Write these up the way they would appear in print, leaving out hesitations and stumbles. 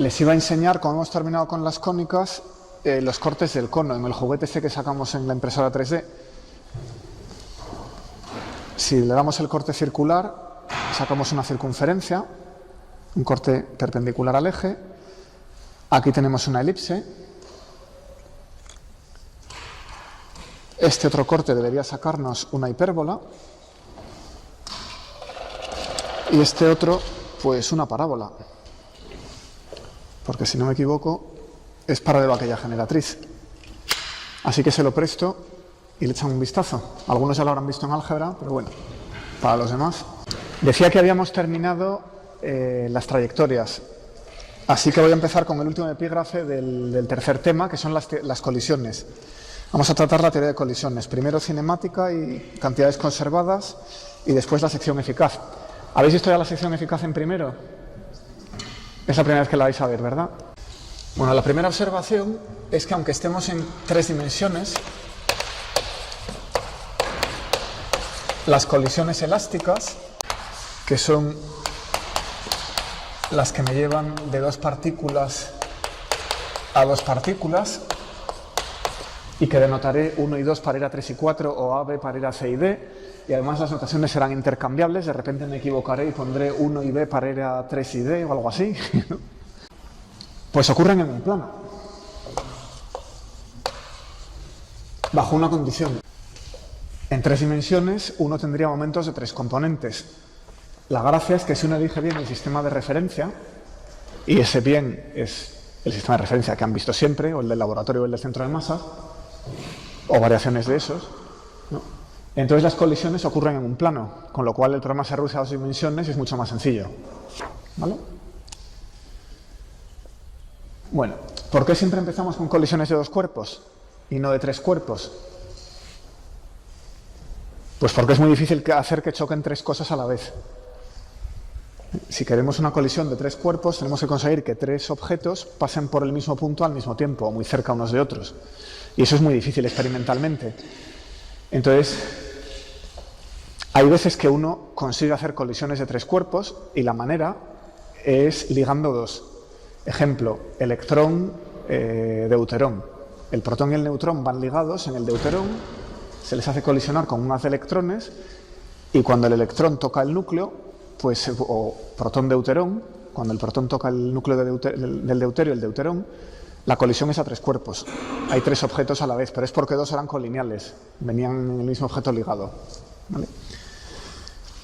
Les iba a enseñar, como hemos terminado con las cónicas, los cortes del cono. En el juguete ese que sacamos en la impresora 3D, si le damos el corte circular, sacamos una circunferencia, un corte perpendicular al eje. Aquí tenemos una elipse. Este otro corte debería sacarnos una hipérbola. Y este otro, pues una parábola. Porque si no me equivoco, es paralela a aquella generatriz. Así que se lo presto y le echan un vistazo. Algunos ya lo habrán visto en álgebra, pero bueno, para los demás. Decía que habíamos terminado las trayectorias. Así que voy a empezar con el último epígrafe del tercer tema, que son las colisiones. Vamos a tratar la teoría de colisiones. Primero cinemática y cantidades conservadas, y después la sección eficaz. ¿Habéis visto ya la sección eficaz en primero? Es la primera vez que la vais a ver, ¿verdad? Bueno, la primera observación es que aunque estemos en 3 dimensiones, las colisiones elásticas, que son las que me llevan de 2 partículas a 2 partículas, y que denotaré 1 y 2 para ir a 3 y 4, o A, B para ir a C y D, y además las notaciones serán intercambiables. De repente me equivocaré y pondré 1 y B para ir a 3 y D o algo así. Pues ocurren en un plano, bajo una condición. En 3 dimensiones uno tendría momentos de 3 componentes. La gracia es que si uno elige bien el sistema de referencia, y ese bien es el sistema de referencia que han visto siempre, o el del laboratorio o el del centro de masas, o variaciones de esos, ¿no? Entonces las colisiones ocurren en un plano, con lo cual el problema se reduce a 2 dimensiones y es mucho más sencillo, ¿vale? Bueno, ¿por qué siempre empezamos con colisiones de 2 cuerpos y no de 3 cuerpos? Pues porque es muy difícil hacer que choquen 3 cosas a la vez. Si queremos una colisión de 3 cuerpos, tenemos que conseguir que 3 objetos pasen por el mismo punto al mismo tiempo, o muy cerca unos de otros. Y eso es muy difícil experimentalmente. Entonces, hay veces que uno consigue hacer colisiones de 3 cuerpos, y la manera es ligando 2. Ejemplo, electrón, deuterón. El protón y el neutrón van ligados. En el deuterón se les hace colisionar con un haz de electrones, y cuando el electrón toca el núcleo, pues, o protón-deuterón, cuando el protón toca el núcleo del deuterio, el deuterón, la colisión es a 3 cuerpos. Hay 3 objetos a la vez, pero es porque 2 eran colineales, venían en el mismo objeto ligado, ¿vale?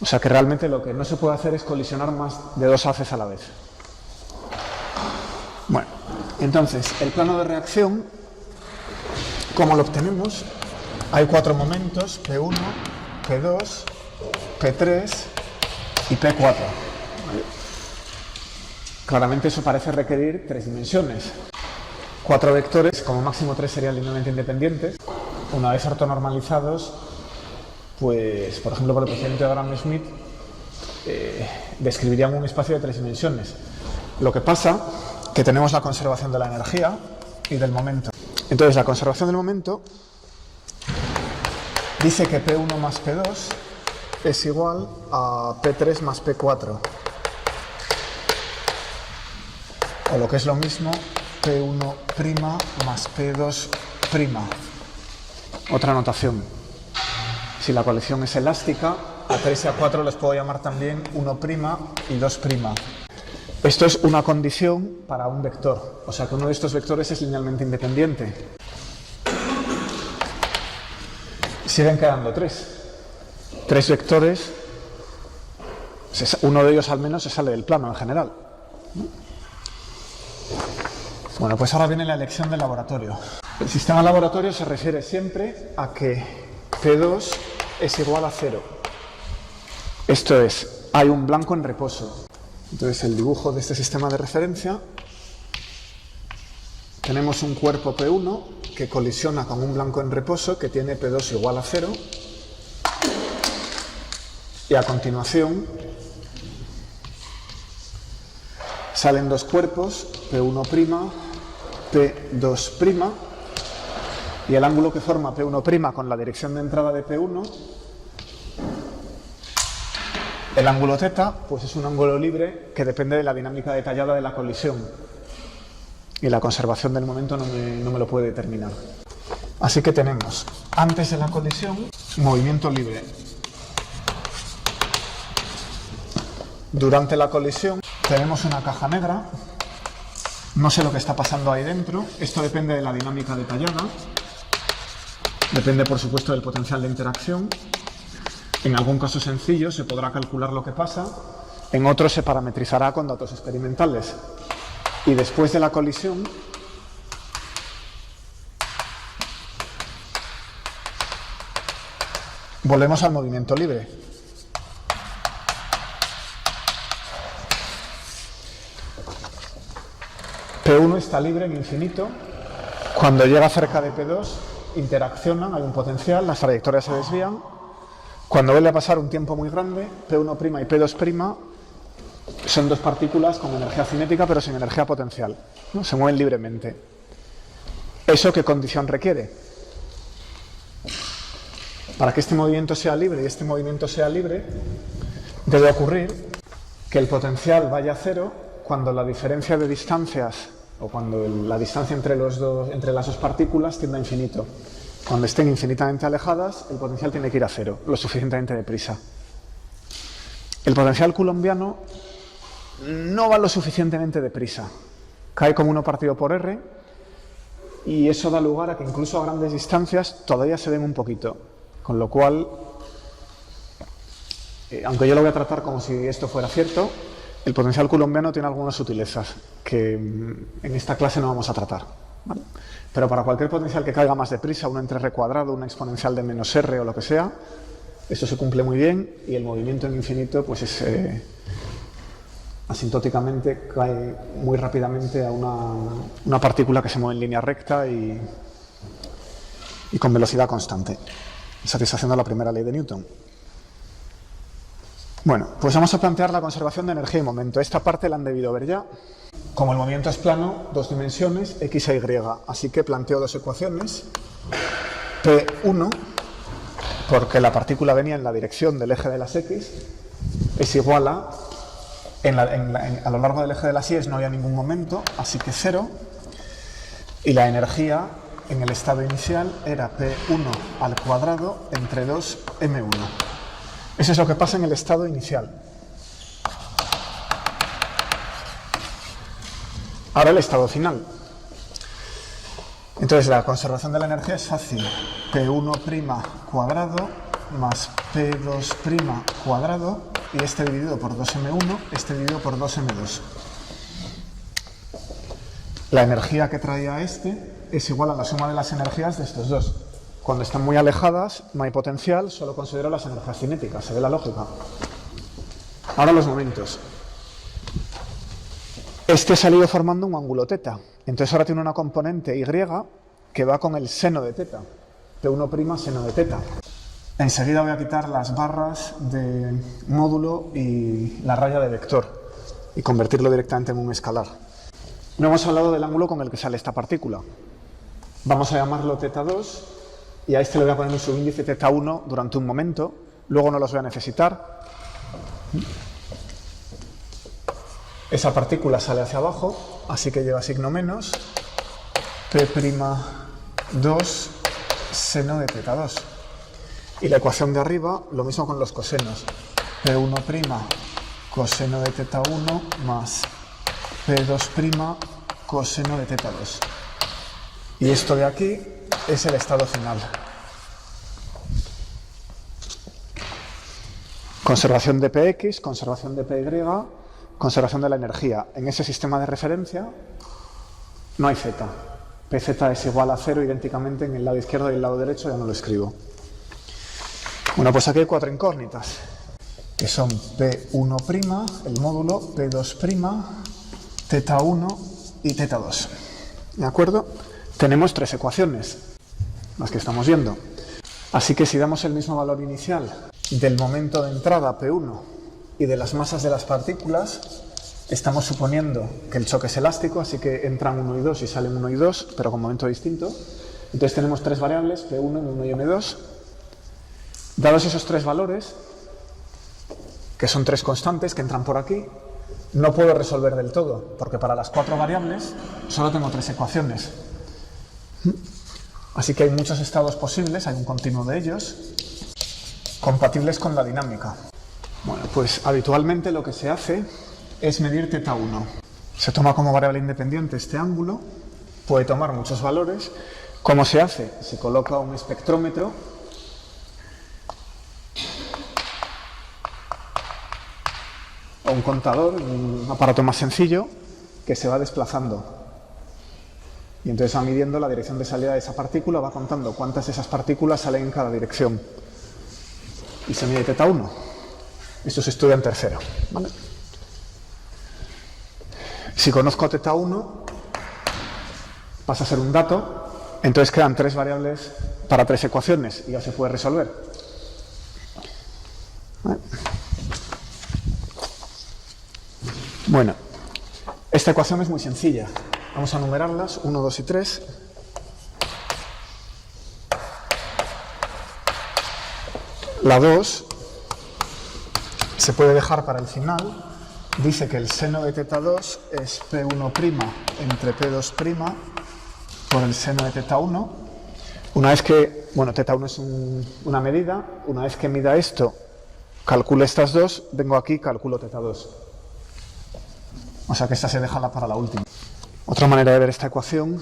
O sea que realmente lo que no se puede hacer es colisionar más de 2 haces a la vez. Bueno, entonces, el plano de reacción, ¿cómo lo obtenemos? Hay 4 momentos, P1, P2, P3 y P4. ¿Vale? Claramente eso parece requerir 3 dimensiones. 4 vectores, como máximo 3 serían linealmente independientes. Una vez ortonormalizados, pues, por ejemplo, por el procedimiento de Gram-Schmidt, describirían un espacio de 3 dimensiones. Lo que pasa que tenemos la conservación de la energía y del momento. Entonces, la conservación del momento dice que P1 más P2 es igual a P3 más P4. O lo que es lo mismo, P1' más P2'. Otra notación. Si la colisión es elástica, a 3 y a 4 les puedo llamar también 1' y 2'. Esto es una condición para un vector, o sea que uno de estos vectores es linealmente independiente. Siguen quedando 3. 3 vectores, uno de ellos al menos se sale del plano en general. Bueno, pues ahora viene la elección del laboratorio. El sistema laboratorio se refiere siempre a que P2 es igual a 0. Esto es, hay un blanco en reposo. Entonces, el dibujo de este sistema de referencia, tenemos un cuerpo P1 que colisiona con un blanco en reposo que tiene P2 igual a 0, y a continuación salen 2 cuerpos, P1', P2', y el ángulo que forma P1' con la dirección de entrada de P1, el ángulo θ, pues es un ángulo libre que depende de la dinámica detallada de la colisión. y la conservación del momento no me lo puede determinar. Así que tenemos, antes de la colisión, movimiento libre. Durante la colisión tenemos una caja negra. No sé lo que está pasando ahí dentro. Esto depende de la dinámica detallada. Depende, por supuesto, del potencial de interacción. En algún caso sencillo se podrá calcular lo que pasa. En otros se parametrizará con datos experimentales. Y después de la colisión, volvemos al movimiento libre. P1 está libre en infinito. Cuando llega cerca de P2, interaccionan, hay un potencial, las trayectorias se desvían. Cuando vuelve a pasar un tiempo muy grande, P1' y P2' son dos partículas con energía cinética pero sin energía potencial, ¿no? Se mueven libremente. ¿Eso qué condición requiere? Para que este movimiento sea libre y este movimiento sea libre, debe ocurrir que el potencial vaya a cero cuando la diferencia de distancias o cuando la distancia entre las dos partículas tienda a infinito. Cuando estén infinitamente alejadas, el potencial tiene que ir a cero, lo suficientemente deprisa. El potencial coulombiano no va lo suficientemente deprisa. Cae como 1 partido por R y eso da lugar a que incluso a grandes distancias todavía se den un poquito. Con lo cual, aunque yo lo voy a tratar como si esto fuera cierto, el potencial coulombiano tiene algunas sutilezas que en esta clase no vamos a tratar, ¿vale? Pero para cualquier potencial que caiga más deprisa, un entre R cuadrado, una exponencial de menos R o lo que sea, esto se cumple muy bien y el movimiento en infinito pues es asintóticamente cae muy rápidamente a una partícula que se mueve en línea recta y con velocidad constante, satisfaciendo la primera ley de Newton. Bueno, pues vamos a plantear la conservación de energía y momento. Esta parte la han debido ver ya. Como el movimiento es plano, 2 dimensiones, x e y, así que planteo 2 ecuaciones. P1, porque la partícula venía en la dirección del eje de las x, es igual a, a lo largo del eje de las y no había ningún momento, así que 0, y la energía en el estado inicial era P1 al cuadrado entre 2m1. Eso es lo que pasa en el estado inicial. Ahora el estado final. Entonces la conservación de la energía es fácil. P1' cuadrado más P2' cuadrado y este dividido por 2m1, este dividido por 2m2. La energía que traía este es igual a la suma de las energías de estos dos. Cuando están muy alejadas, no hay potencial, solo considero las energías cinéticas, se ve la lógica. Ahora los momentos. Este ha salido formando un ángulo θ, entonces ahora tiene una componente y que va con el seno de θ, P1' seno de θ. Enseguida voy a quitar las barras de módulo y la raya de vector y convertirlo directamente en un escalar. No hemos hablado del ángulo con el que sale esta partícula. Vamos a llamarlo θ2 y a este le voy a poner un subíndice θ1 durante un momento, luego no los voy a necesitar. Esa partícula sale hacia abajo, así que lleva signo menos, P'2 seno de θ2. Y la ecuación de arriba, lo mismo con los cosenos. P1' coseno de θ1 más P2' coseno de θ2. Y esto de aquí es el estado final. Conservación de Px, conservación de Py, conservación de la energía. En ese sistema de referencia no hay z. Pz es igual a 0 idénticamente en el lado izquierdo y el lado derecho, ya no lo escribo. Bueno, pues aquí hay 4 incógnitas, que son P1', el módulo, P2', θ1 y θ2. ¿De acuerdo? Tenemos 3 ecuaciones, las que estamos viendo. Así que si damos el mismo valor inicial del momento de entrada P1 y de las masas de las partículas, estamos suponiendo que el choque es elástico, así que entran 1 y 2 y salen 1 y 2, pero con momento distinto. Entonces tenemos 3 variables, P1, M1 y M2. Dados esos 3 valores, que son 3 constantes que entran por aquí, no puedo resolver del todo, porque para las 4 variables solo tengo 3 ecuaciones. Así que hay muchos estados posibles, hay un continuo de ellos, compatibles con la dinámica. Bueno, pues habitualmente lo que se hace es medir θ1. Se toma como variable independiente este ángulo, puede tomar muchos valores. ¿Cómo se hace? Se coloca un espectrómetro o un contador, un aparato más sencillo, que se va desplazando. Y entonces va midiendo la dirección de salida de esa partícula, va contando cuántas de esas partículas salen en cada dirección. Y se mide θ1. Esto se estudia en tercero, ¿vale? Si conozco θ1, pasa a ser un dato, entonces quedan 3 variables para 3 ecuaciones y ya se puede resolver. ¿Vale? Bueno, esta ecuación es muy sencilla. Vamos a numerarlas, 1, 2 y 3. La 2 se puede dejar para el final. Dice que el seno de θ2 es P1' entre P2' por el seno de θ1. Una vez que, bueno, θ1 es una medida, una vez que mida esto, calculo estas dos, vengo aquí y calculo θ2. O sea que esta se deja para la última. Otra manera de ver esta ecuación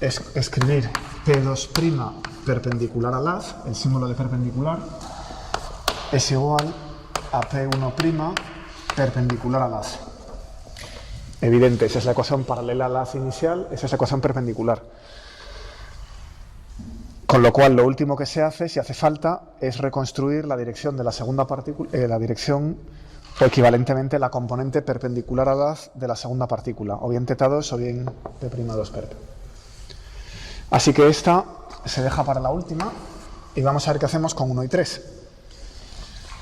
es escribir P2' perpendicular al haz, el símbolo de perpendicular, es igual a P1' perpendicular al haz. Evidente, esa es la ecuación paralela al haz inicial, esa es la ecuación perpendicular. Con lo cual, lo último que se hace, si hace falta, es reconstruir la dirección de la segunda partícula, la dirección o equivalentemente la componente perpendicular al haz de la segunda partícula, o bien θ2 o bien P'2 perp. Así que esta se deja para la última y vamos a ver qué hacemos con 1 y 3.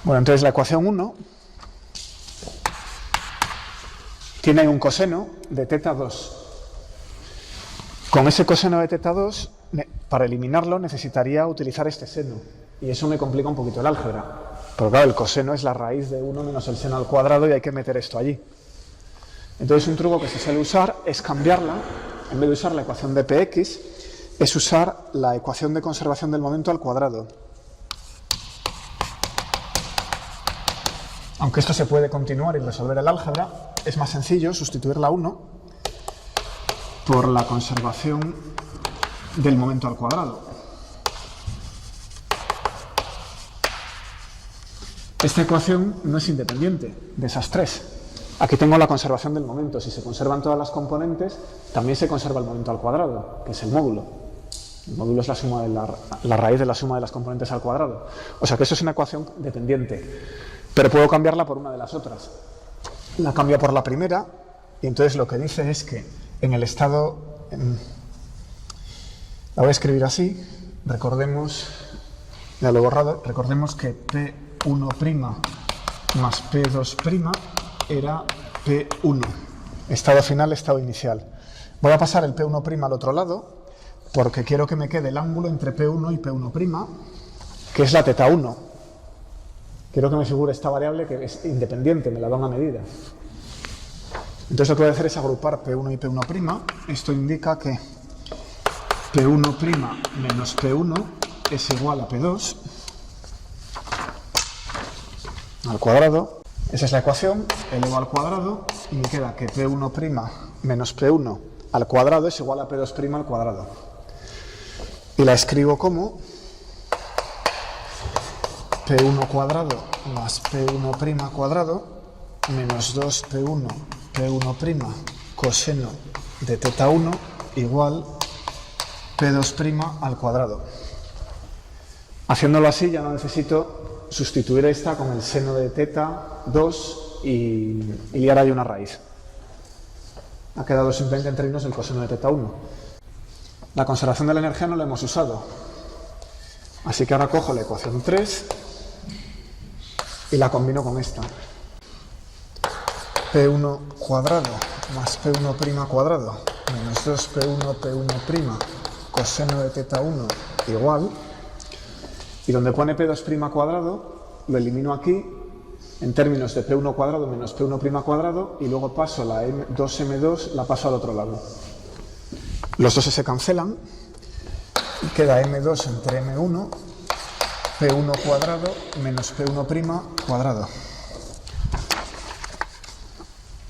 Bueno, entonces la ecuación 1 tiene un coseno de θ2. Con ese coseno de θ2, para eliminarlo necesitaría utilizar este seno, y eso me complica un poquito el álgebra. Pero claro, el coseno es la raíz de 1 menos el seno al cuadrado y hay que meter esto allí. Entonces un truco que se suele usar es cambiarla, en vez de usar la ecuación de Px, es usar la ecuación de conservación del momento al cuadrado. Aunque esto se puede continuar y resolver el álgebra, es más sencillo sustituir la 1 por la conservación del momento al cuadrado. Esta ecuación no es independiente de esas 3. Aquí tengo la conservación del momento. Si se conservan todas las componentes, también se conserva el momento al cuadrado, que es el módulo. El módulo es la suma de la raíz de la suma de las componentes al cuadrado. O sea que eso es una ecuación dependiente. Pero puedo cambiarla por una de las otras. La cambio por la primera, y entonces lo que dice es que en el estado... la voy a escribir así. Recordemos, ya lo he borrado, recordemos que P1' más P2' era P1. Estado final, estado inicial. Voy a pasar el P1' al otro lado, porque quiero que me quede el ángulo entre P1 y P1', que es la θ1. Quiero que me figure esta variable que es independiente, me la da una medida. Entonces lo que voy a hacer es agrupar P1 y P1'. Esto indica que P1' menos P1 es igual a P2 al cuadrado. Esa es la ecuación, elevo al cuadrado y me queda que P1' menos P1 al cuadrado es igual a P2' al cuadrado. Y la escribo como P1 cuadrado más P1' cuadrado menos 2P1 P1' coseno de θ1 igual P2' al cuadrado. Haciéndolo así ya no necesito sustituir esta con el seno de θ2 y liar ahí una raíz. Ha quedado simplemente en términos del coseno de θ1. La conservación de la energía no la hemos usado. Así que ahora cojo la ecuación 3 y la combino con esta. P1 cuadrado más P1' cuadrado menos 2P1 P1' coseno de θ1 igual. Y donde pone P2' cuadrado, lo elimino aquí en términos de P1 cuadrado menos P1' cuadrado, y luego paso la 2M2, la paso al otro lado. Los dos se cancelan y queda M2 entre M1, P1 cuadrado menos P1' cuadrado.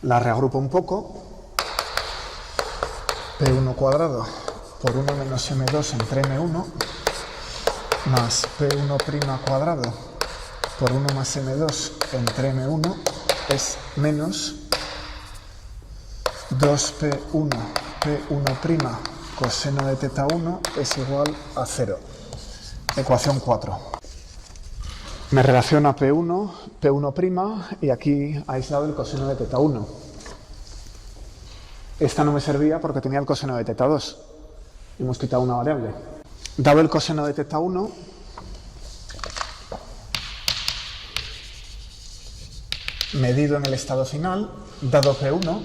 La reagrupo un poco. P1 cuadrado por 1 menos M2 entre M1 más P1' cuadrado por 1 más M2 entre M1 es menos 2P1 P1' coseno de teta 1 es igual a 0. Ecuación 4. Me relaciona P1, P1' y aquí aislado el coseno de teta 1. Esta no me servía porque tenía el coseno de teta 2. Hemos quitado una variable. Dado el coseno de teta 1, medido en el estado final, dado P1,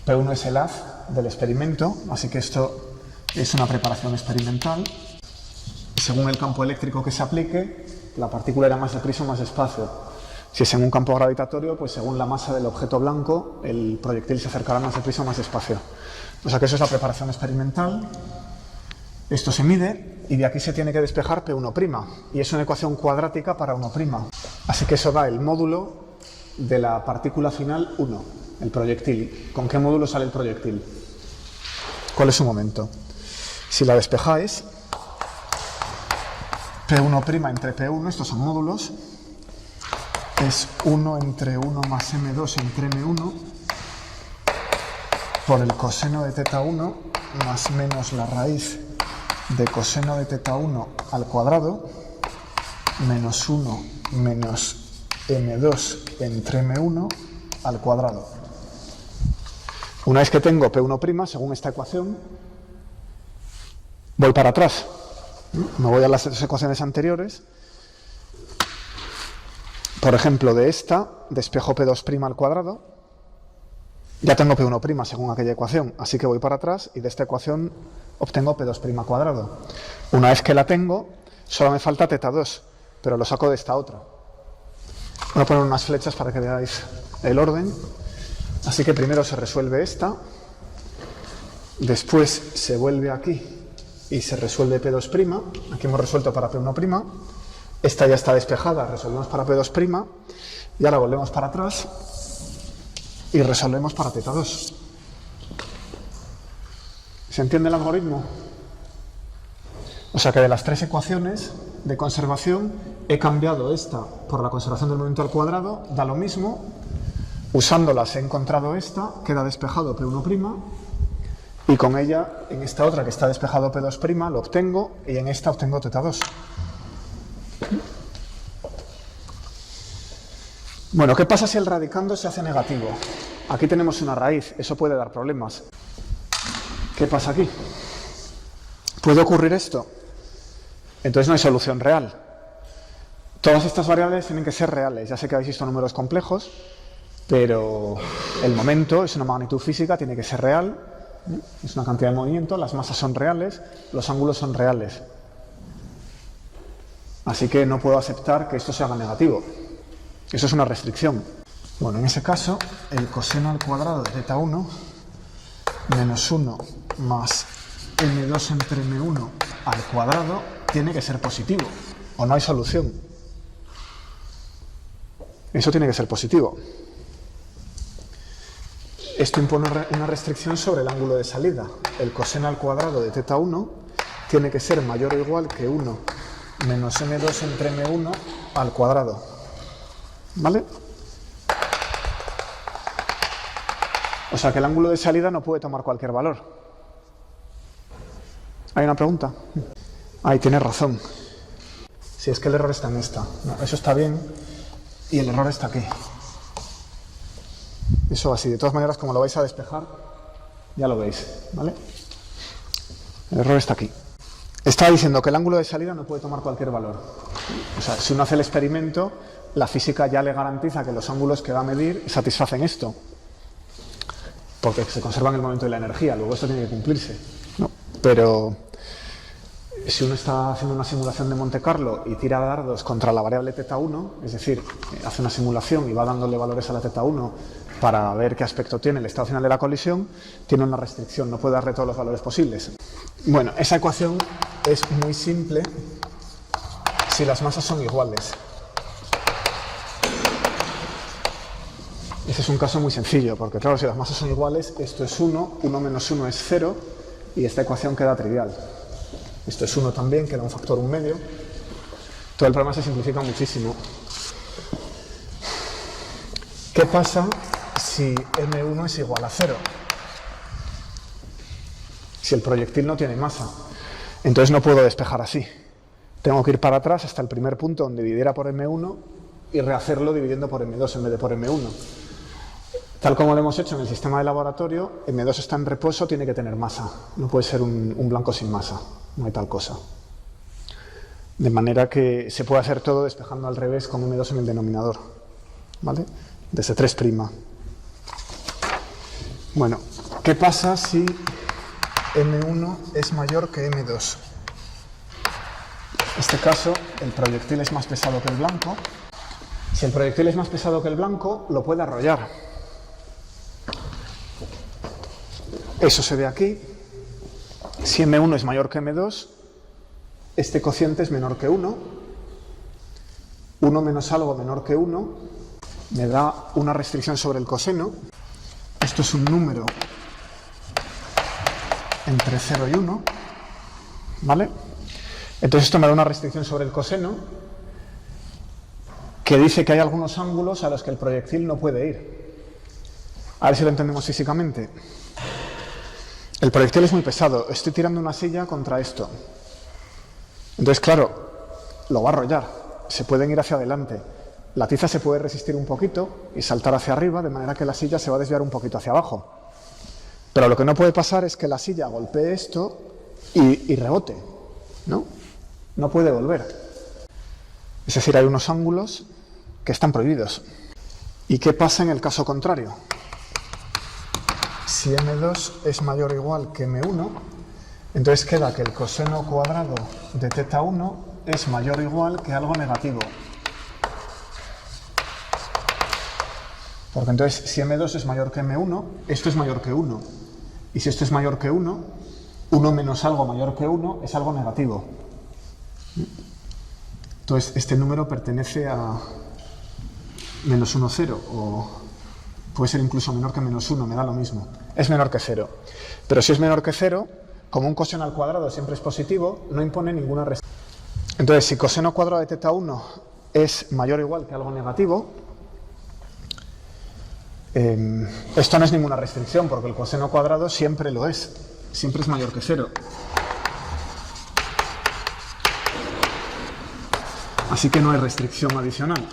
P1 es el haz del experimento, así que esto es una preparación experimental. Según el campo eléctrico que se aplique, la partícula irá más deprisa o más despacio. Si es en un campo gravitatorio, pues según la masa del objeto blanco, el proyectil se acercará más deprisa o más despacio. O sea que eso es la preparación experimental. Esto se mide y de aquí se tiene que despejar P1', y es una ecuación cuadrática para 1'. Así que eso da el módulo de la partícula final 1, el proyectil. ¿Con qué módulo sale el proyectil? ¿Cuál es su momento? Si la despejáis, P1' entre P1, estos son módulos, es 1 entre 1 más M2 entre M1 por el coseno de teta 1 más menos la raíz de coseno de teta 1 al cuadrado menos 1 menos M2 entre M1 al cuadrado. Una vez que tengo P1', según esta ecuación, voy para atrás. Me voy a las dos ecuaciones anteriores. Por ejemplo, de esta despejo P2' al cuadrado. Ya tengo P1' según aquella ecuación, así que voy para atrás y de esta ecuación obtengo P2' cuadrado. Una vez que la tengo, solo me falta teta 2, pero lo saco de esta otra. Voy a poner unas flechas para que veáis el orden. Así que primero se resuelve esta, después se vuelve aquí y se resuelve P2'. Aquí hemos resuelto para P1'. Esta ya está despejada, resolvemos para P2', y ahora volvemos para atrás y resolvemos para teta 2. ¿Se entiende el algoritmo? O sea que de las tres ecuaciones de conservación he cambiado esta por la conservación del momento al cuadrado, da lo mismo. Usándolas he encontrado esta, queda despejado P1', y con ella, en esta otra que está despejado P2', lo obtengo, y en esta obtengo teta 2. Bueno, ¿qué pasa si el radicando se hace negativo? Aquí tenemos una raíz, eso puede dar problemas. ¿Qué pasa aquí? ¿Puede ocurrir esto? Entonces no hay solución real. Todas estas variables tienen que ser reales. Ya sé que habéis visto números complejos, pero el momento es una magnitud física, tiene que ser real, es una cantidad de movimiento, las masas son reales, los ángulos son reales. Así que no puedo aceptar que esto se haga negativo. Eso es una restricción. Bueno, en ese caso, el coseno al cuadrado de teta 1 menos 1 más M2 entre M1 al cuadrado tiene que ser positivo, o no hay solución. Eso tiene que ser positivo. Esto impone una restricción sobre el ángulo de salida. El coseno al cuadrado de teta 1 tiene que ser mayor o igual que 1 menos M2 entre M1 al cuadrado. ¿Vale? O sea que el ángulo de salida no puede tomar cualquier valor. ¿Hay una pregunta? Ahí tienes razón. Si es que el error está en esta. No, eso está bien y el error está aquí. Eso así. De todas maneras, como lo vais a despejar, ya lo veis. ¿Vale? El error está aquí. Está diciendo que el ángulo de salida no puede tomar cualquier valor. O sea, si uno hace el experimento, la física ya le garantiza que los ángulos que va a medir satisfacen esto, porque se conservan el momento y la energía. Luego esto tiene que cumplirse, ¿no? Pero si uno está haciendo una simulación de Monte Carlo y tira dardos contra la variable θ1, es decir, hace una simulación y va dándole valores a la θ1 para ver qué aspecto tiene el estado final de la colisión, tiene una restricción, no puede darle todos los valores posibles. Bueno, esa ecuación es muy simple si las masas son iguales. Ese es un caso muy sencillo, porque claro, si las masas son iguales, esto es 1, 1 menos 1 es 0, y esta ecuación queda trivial. Esto es 1 también, queda un factor 1/2. Todo el problema se simplifica muchísimo. ¿Qué pasa si M1 es igual a 0? Si el proyectil no tiene masa. Entonces no puedo despejar así. Tengo que ir para atrás hasta el primer punto donde dividiera por M1 y rehacerlo dividiendo por M2 en vez de por M1. Tal como lo hemos hecho en el sistema de laboratorio, M2 está en reposo, tiene que tener masa. No puede ser un blanco sin masa. No hay tal cosa. De manera que se puede hacer todo despejando al revés con M2 en el denominador. ¿Vale? Desde 3'. Bueno, ¿qué pasa si M1 es mayor que M2? En este caso, el proyectil es más pesado que el blanco. Si el proyectil es más pesado que el blanco, lo puede arrollar. Eso se ve aquí. Si M1 es mayor que M2, este cociente es menor que 1. 1 menos algo menor que 1 me da una restricción sobre el coseno. Esto es un número entre 0 y 1. ¿Vale? Entonces esto me da una restricción sobre el coseno que dice que hay algunos ángulos a los que el proyectil no puede ir. A ver si lo entendemos físicamente. El proyectil es muy pesado. Estoy tirando una silla contra esto. Entonces, claro, lo va a arrollar. Se pueden ir hacia adelante. La tiza se puede resistir un poquito y saltar hacia arriba, de manera que la silla se va a desviar un poquito hacia abajo. Pero lo que no puede pasar es que la silla golpee esto y rebote, ¿no? No puede volver. Es decir, hay unos ángulos que están prohibidos. ¿Y qué pasa en el caso contrario? Si M2 es mayor o igual que M1, entonces queda que el coseno cuadrado de θ1 es mayor o igual que algo negativo. Porque entonces, si M2 es mayor que M1, esto es mayor que 1. Y si esto es mayor que 1, 1 menos algo mayor que 1 es algo negativo. Entonces, este número pertenece a menos 1, 0, o puede ser incluso menor que menos 1, me da lo mismo. Es menor que 0. Pero si es menor que 0, como un coseno al cuadrado siempre es positivo, no impone ninguna restricción. Entonces, si coseno cuadrado de θ1 es mayor o igual que algo negativo, esto no es ninguna restricción, porque el coseno cuadrado siempre lo es. Siempre es mayor que 0. Así que no hay restricción adicional.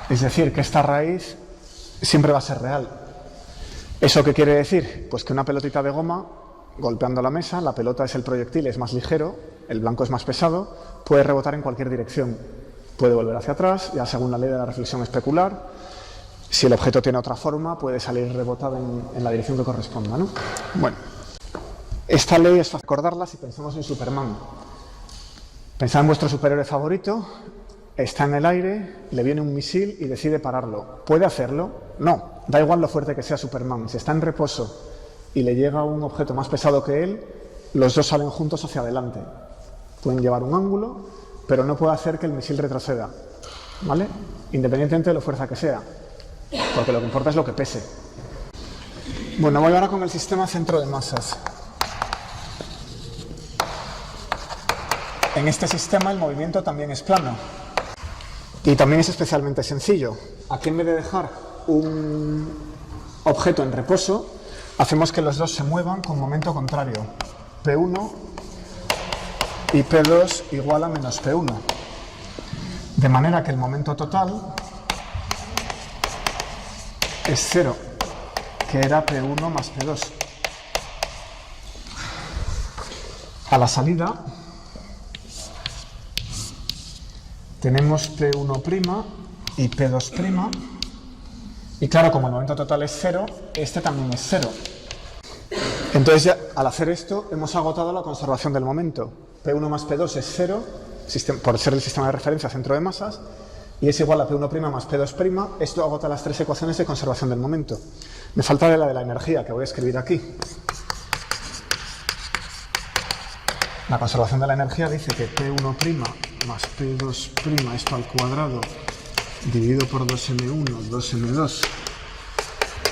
Es decir, que esta raíz siempre va a ser real. ¿Eso qué quiere decir? Pues que una pelotita de goma, golpeando la mesa, la pelota es el proyectil, es más ligero, el blanco es más pesado, puede rebotar en cualquier dirección. Puede volver hacia atrás, ya según la ley de la reflexión especular. Si el objeto tiene otra forma, puede salir rebotado en la dirección que corresponda, ¿no? Bueno, esta ley es fácil recordarla si pensamos en Superman. Pensad en vuestro superhéroe favorito, está en el aire, le viene un misil y decide pararlo. ¿Puede hacerlo? No, da igual lo fuerte que sea Superman. Si está en reposo y le llega un objeto más pesado que él, los dos salen juntos hacia adelante. Pueden llevar un ángulo, pero no puede hacer que el misil retroceda, ¿vale? Independientemente de lo fuerza que sea, porque lo que importa es lo que pese. Bueno, voy ahora con el sistema centro de masas. En este sistema el movimiento también es plano y también es especialmente sencillo. Aquí, en vez de dejar un objeto en reposo, hacemos que los dos se muevan con momento contrario, P1 y P2 igual a menos P1, de manera que el momento total es 0, que era P1 más P2. A la salida tenemos P1' y P2', y claro, como el momento total es 0, este también es 0. Entonces, ya, al hacer esto, hemos agotado la conservación del momento. P1 más P2 es 0, por ser el sistema de referencia centro de masas, y es igual a P1' más P2'. Esto agota las tres ecuaciones de conservación del momento. Me falta la de la energía, que voy a escribir aquí. La conservación de la energía dice que P1' más P2' esto al cuadrado dividido por 2m1, 2m2,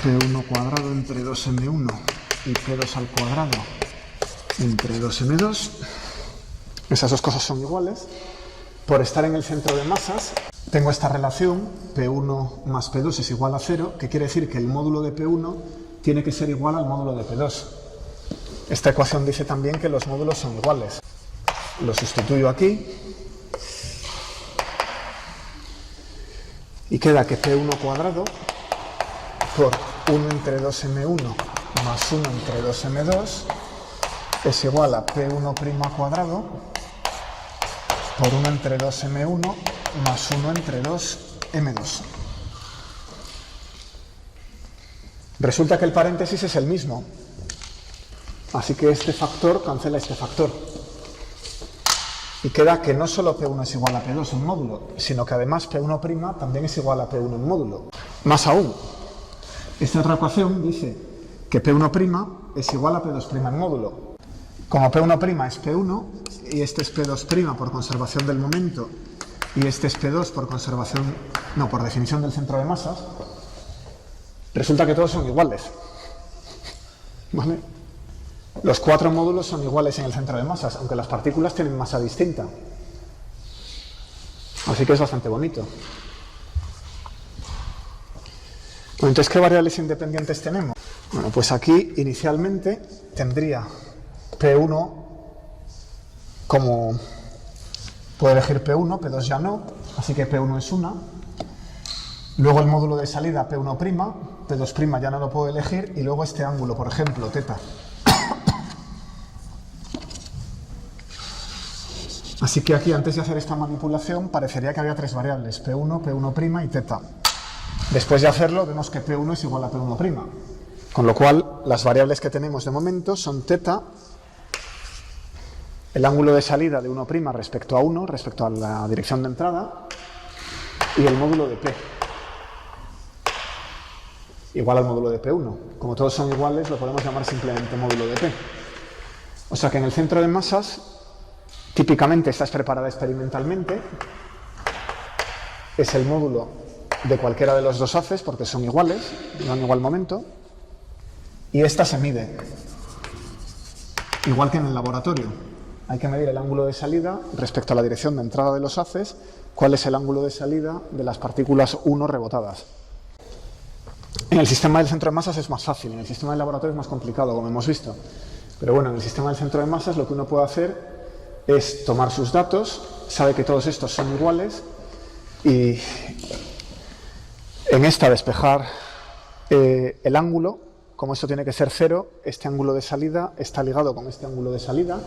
P1 cuadrado entre 2m1 y P2 al cuadrado entre 2m2. Esas dos cosas son iguales. Por estar en el centro de masas, tengo esta relación, P1 más P2 es igual a 0, que quiere decir que el módulo de P1 tiene que ser igual al módulo de P2. Esta ecuación dice también que los módulos son iguales. Lo sustituyo aquí. Y queda que P1 cuadrado por 1 entre 2m1 más 1 entre 2m2 es igual a P1' cuadrado por 1 entre 2m1 más 1 entre 2m2. Resulta que el paréntesis es el mismo, así que este factor cancela este factor. Y queda que no solo P1 es igual a P2 en módulo, sino que además P1' también es igual a P1 en módulo. Más aún, esta otra ecuación dice que P1' es igual a P2' en módulo. Como P1' es P1 y este es P2' por conservación del momento y este es P2 por definición del centro de masas, resulta que todos son iguales. ¿Vale? Los cuatro módulos son iguales en el centro de masas, aunque las partículas tienen masa distinta. Así que es bastante bonito. Bueno, entonces, ¿qué variables independientes tenemos? Bueno, pues aquí inicialmente tendría P1 como... puedo elegir P1, P2 ya no, así que P1 es 1. Luego el módulo de salida P1', P2' ya no lo puedo elegir, y luego este ángulo, por ejemplo, θ. Así que aquí, antes de hacer esta manipulación, parecería que había tres variables, P1, P1' y θ. Después de hacerlo, vemos que P1 es igual a P1'. Con lo cual, las variables que tenemos de momento son θ, el ángulo de salida de 1' respecto a 1, respecto a la dirección de entrada, y el módulo de P, igual al módulo de P1. Como todos son iguales, lo podemos llamar simplemente módulo de P. O sea que en el centro de masas, típicamente esta es preparada experimentalmente, es el módulo de cualquiera de los dos haces, porque son iguales, dan igual momento, y esta se mide, igual que en el laboratorio. Hay que medir el ángulo de salida respecto a la dirección de entrada de los haces, cuál es el ángulo de salida de las partículas 1 rebotadas. En el sistema del centro de masas es más fácil, en el sistema del laboratorio es más complicado, como hemos visto. Pero bueno, en el sistema del centro de masas lo que uno puede hacer es tomar sus datos, sabe que todos estos son iguales y en esta despejar el ángulo, como esto tiene que ser 0, este ángulo de salida está ligado con este ángulo de salida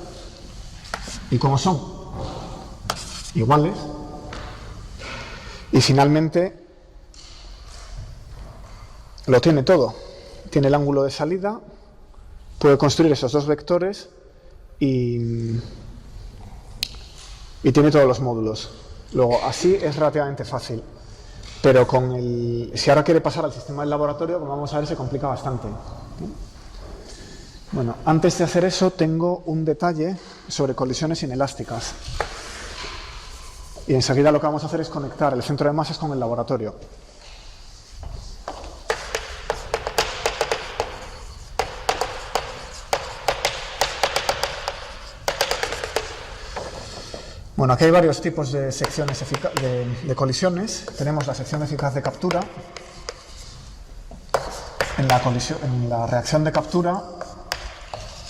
y como son iguales, y finalmente lo tiene todo, tiene el ángulo de salida, puede construir esos dos vectores y tiene todos los módulos. Luego, así es relativamente fácil, pero si ahora quiere pasar al sistema del laboratorio, como vamos a ver, se complica bastante. Bueno, antes de hacer eso, tengo un detalle sobre colisiones inelásticas. Y enseguida lo que vamos a hacer es conectar el centro de masas con el laboratorio. Bueno, aquí hay varios tipos de secciones de colisiones. Tenemos la sección eficaz de captura. En la reacción de captura,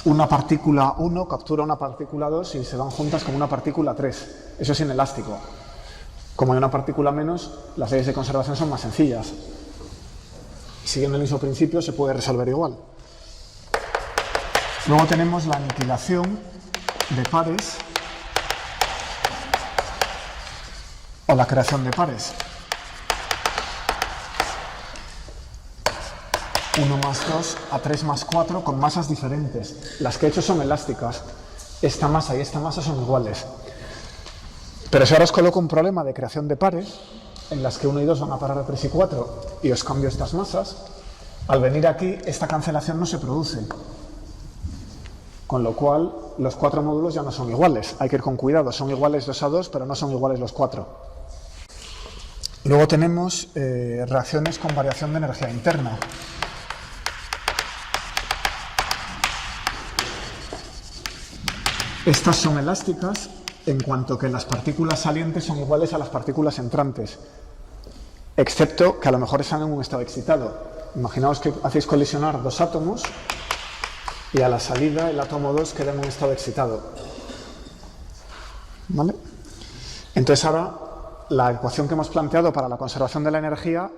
una partícula 1 captura una partícula 2 y se van juntas como una partícula 3. Eso es inelástico. Como hay una partícula menos, las leyes de conservación son más sencillas. Siguiendo el mismo principio, se puede resolver igual. Luego tenemos la aniquilación de pares o la creación de pares. 1 más 2 a 3 más 4 con masas diferentes. Las que he hecho son elásticas. Esta masa y esta masa son iguales. Pero si ahora os coloco un problema de creación de pares, en las que 1 y 2 van a parar a 3 y 4, y os cambio estas masas, al venir aquí esta cancelación no se produce. Con lo cual los 4 módulos ya no son iguales. Hay que ir con cuidado. Son iguales 2 a 2, pero no son iguales los 4. Luego tenemos reacciones con variación de energía interna. Estas son elásticas en cuanto que las partículas salientes son iguales a las partículas entrantes, excepto que a lo mejor están en un estado excitado. Imaginaos que hacéis colisionar 2 átomos y a la salida el átomo 2 queda en un estado excitado. ¿Vale? Entonces ahora la ecuación que hemos planteado para la conservación de la energía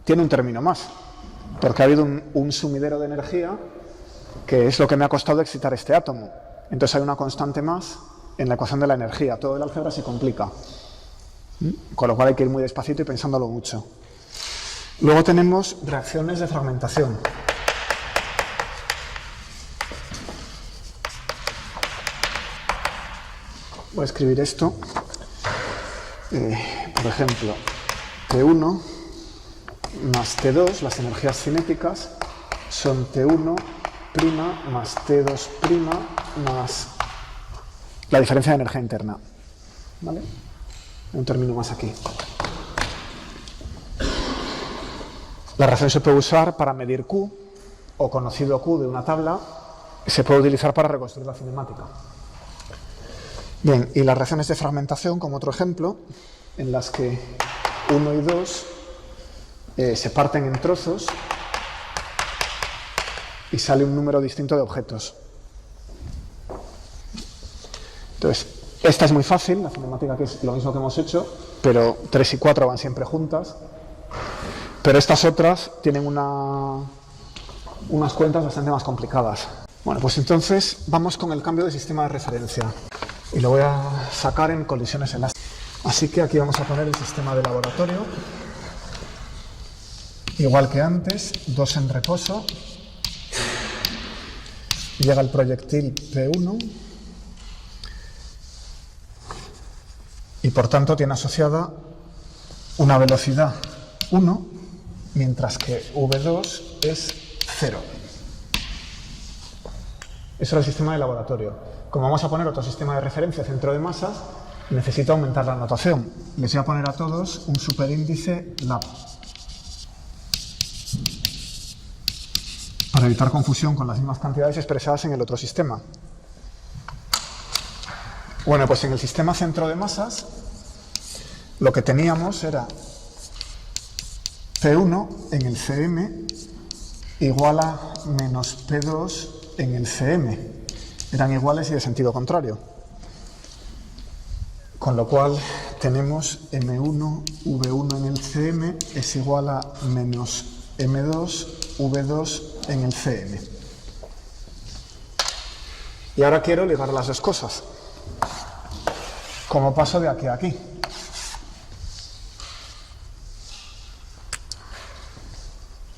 tiene un término más, porque ha habido un sumidero de energía que es lo que me ha costado excitar este átomo. Entonces hay una constante más en la ecuación de la energía. Todo el álgebra se complica. Con lo cual hay que ir muy despacito y pensándolo mucho. Luego tenemos reacciones de fragmentación. Voy a escribir esto. Por ejemplo, T1 más T2, las energías cinéticas, son T1' más T2' más la diferencia de energía interna. ¿Vale? Un término más aquí. La reacción se puede usar para medir Q, o conocido Q de una tabla, se puede utilizar para reconstruir la cinemática. Bien, y las reacciones de fragmentación, como otro ejemplo, en las que 1 y 2 se parten en trozos y sale un número distinto de objetos. Entonces, esta es muy fácil, la cinemática, que es lo mismo que hemos hecho, pero 3 y 4 van siempre juntas. Pero estas otras tienen unas cuentas bastante más complicadas. Bueno, pues entonces vamos con el cambio de sistema de referencia. Y lo voy a sacar en colisiones elásticas. Así que aquí vamos a poner el sistema de laboratorio. Igual que antes, 2 en reposo. Llega el proyectil P1. Y por tanto tiene asociada una velocidad 1, mientras que V2 es 0. Eso era el sistema de laboratorio. Como vamos a poner otro sistema de referencia, centro de masas, necesito aumentar la notación. Les voy a poner a todos un superíndice lab, para evitar confusión con las mismas cantidades expresadas en el otro sistema. Bueno, pues en el sistema centro de masas lo que teníamos era P1 en el CM igual a menos P2 en el CM. Eran iguales y de sentido contrario. Con lo cual tenemos M1, V1 en el CM es igual a menos M2, V2 en el CM. Y ahora quiero ligar las dos cosas. ¿Cómo paso de aquí a aquí?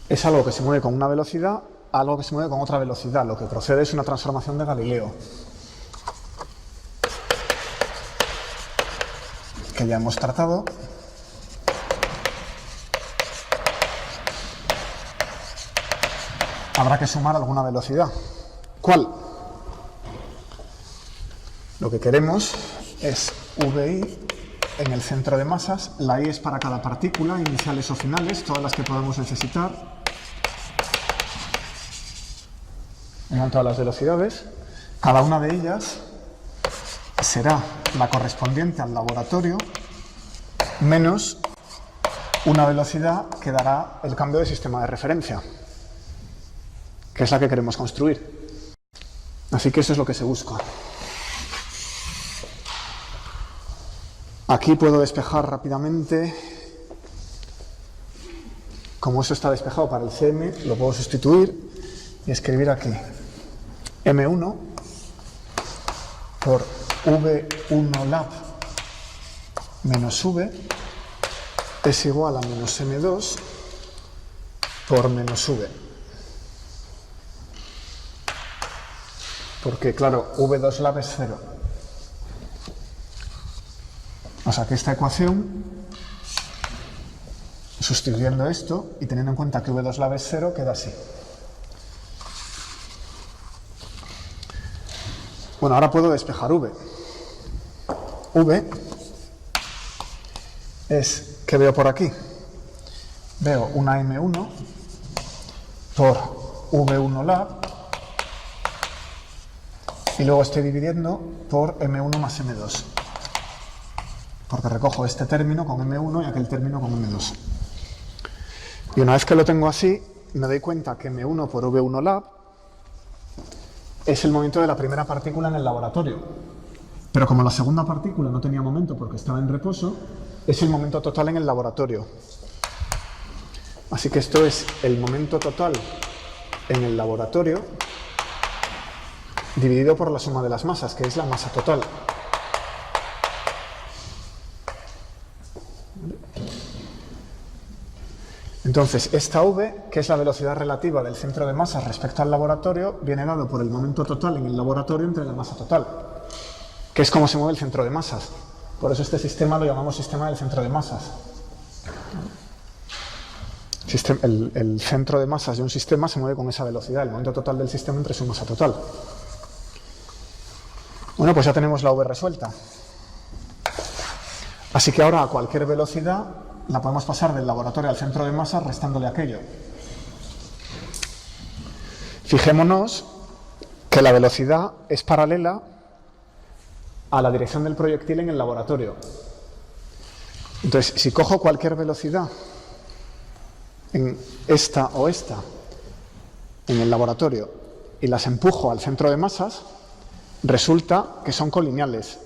Es algo que se mueve con una velocidad, algo que se mueve con otra velocidad. Lo que procede es una transformación de Galileo, que ya hemos tratado. Habrá que sumar alguna velocidad. ¿Cuál? Lo que queremos es VI en el centro de masas. La I es para cada partícula, iniciales o finales, todas las que podamos necesitar. En cuanto a las velocidades, cada una de ellas será la correspondiente al laboratorio menos una velocidad que dará el cambio de sistema de referencia, que es la que queremos construir. Así que eso es lo que se busca. Aquí puedo despejar rápidamente. Como eso está despejado para el CM, lo puedo sustituir y escribir aquí M1 por V1 lab menos V es igual a menos M2 por menos V. porque claro, V2 lab es 0. O sea que esta ecuación, sustituyendo esto y teniendo en cuenta que V2 lab es 0, queda así. Bueno, ahora puedo despejar V. V es, ¿qué veo por aquí? Veo una M1 por V1 lab y luego estoy dividiendo por M1 más M2. Porque recojo este término con M1 y aquel término con M2. Y una vez que lo tengo así, me doy cuenta que M1 por V1 lab es el momento de la primera partícula en el laboratorio. Pero como la segunda partícula no tenía momento porque estaba en reposo, es el momento total en el laboratorio. Así que esto es el momento total en el laboratorio dividido por la suma de las masas, que es la masa total. Entonces, esta V, que es la velocidad relativa del centro de masas respecto al laboratorio, viene dado por el momento total en el laboratorio entre la masa total, que es como se mueve el centro de masas. Por eso este sistema lo llamamos sistema del centro de masas. El centro de masas de un sistema se mueve con esa velocidad, el momento total del sistema entre su masa total. Bueno, pues ya tenemos la V resuelta. Así que ahora a cualquier velocidad la podemos pasar del laboratorio al centro de masas restándole aquello. Fijémonos que la velocidad es paralela a la dirección del proyectil en el laboratorio. Entonces, si cojo cualquier velocidad en esta o esta en el laboratorio y las empujo al centro de masas, resulta que son colineales.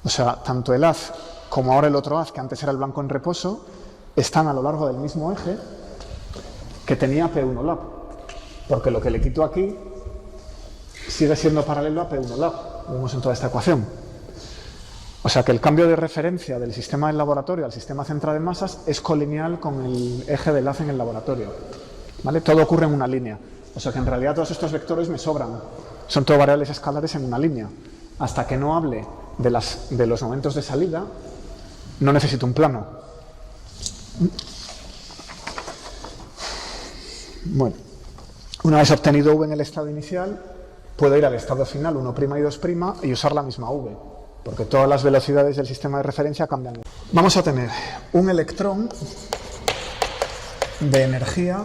O sea, tanto el haz como ahora el otro haz, que antes era el blanco en reposo, están a lo largo del mismo eje que tenía P1 lab. Porque lo que le quito aquí sigue siendo paralelo a P1 lab. Lo vemos en toda esta ecuación. O sea que el cambio de referencia del sistema del laboratorio al sistema central de masas es colineal con el eje del haz en el laboratorio. ¿Vale? Todo ocurre en una línea. O sea que en realidad todos estos vectores me sobran. Son todo variables escalares en una línea. Hasta que no hable de los momentos de salida, no necesito un plano. Bueno, una vez obtenido V en el estado inicial, puedo ir al estado final 1' y 2' y usar la misma V, porque todas las velocidades del sistema de referencia cambian. Vamos a tener un electrón de energía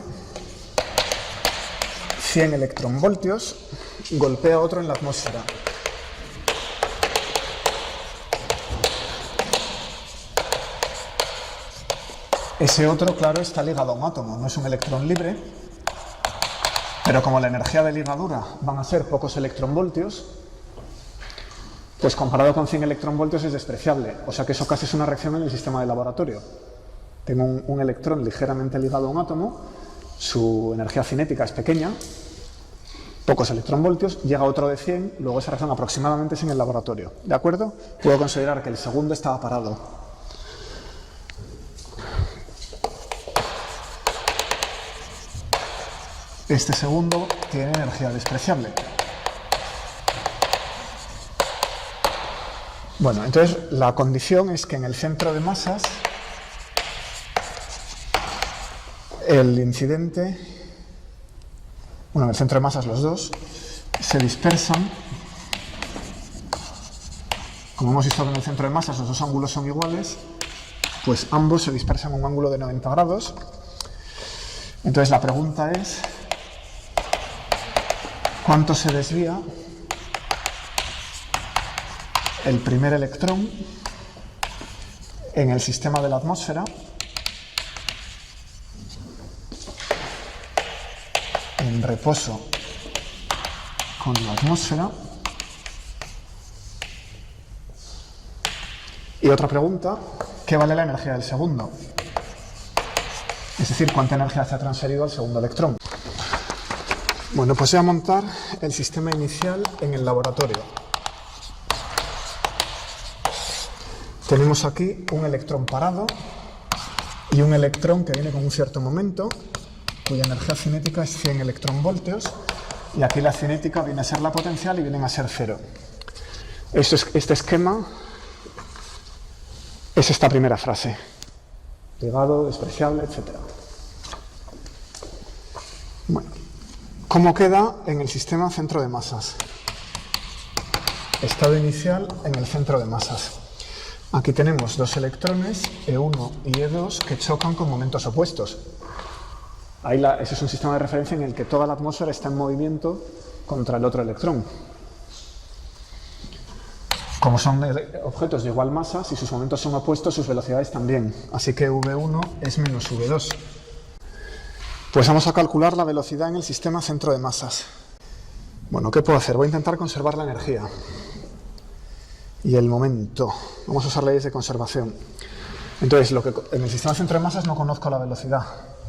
100 electronvoltios, golpea a otro en la atmósfera. Ese otro, claro, está ligado a un átomo, no es un electrón libre, pero como la energía de ligadura van a ser pocos electronvoltios, pues comparado con 100 electronvoltios es despreciable, o sea que eso casi es una reacción en el sistema de laboratorio. Tengo un electrón ligeramente ligado a un átomo, su energía cinética es pequeña, pocos electronvoltios, llega otro de 100, luego esa reacción aproximadamente es en el laboratorio, ¿de acuerdo? Puedo considerar que el segundo estaba parado. Este segundo tiene energía despreciable. Bueno, entonces la condición es que en el centro de masas el incidente, bueno, en el centro de masas los dos se dispersan. Como hemos visto que en el centro de masas los dos ángulos son iguales, pues ambos se dispersan a un ángulo de 90 grados. Entonces la pregunta es: ¿cuánto se desvía el primer electrón en el sistema de la atmósfera en reposo con la atmósfera? Y otra pregunta: ¿qué vale la energía del segundo? Es decir, ¿cuánta energía se ha transferido al segundo electrón? Bueno, pues voy a montar el sistema inicial en el laboratorio. Tenemos aquí un electrón parado y un electrón que viene con un cierto momento, cuya energía cinética es 100 electronvoltios, Y aquí la cinética viene a ser la potencial y vienen a ser 0. Este esquema es esta primera frase. Ligado, despreciable, etc. Bueno, ¿cómo queda en el sistema centro de masas? Estado inicial en el centro de masas. Aquí tenemos dos electrones, E1 y E2, que chocan con momentos opuestos. Ese es un sistema de referencia en el que toda la atmósfera está en movimiento contra el otro electrón. Como son objetos de igual masa, si sus momentos son opuestos, sus velocidades también. Así que V1 es menos V2. Pues vamos a calcular la velocidad en el sistema centro de masas. Bueno, ¿qué puedo hacer? Voy a intentar conservar la energía y el momento. Vamos a usar leyes de conservación. Entonces, en el sistema centro de masas no conozco la velocidad.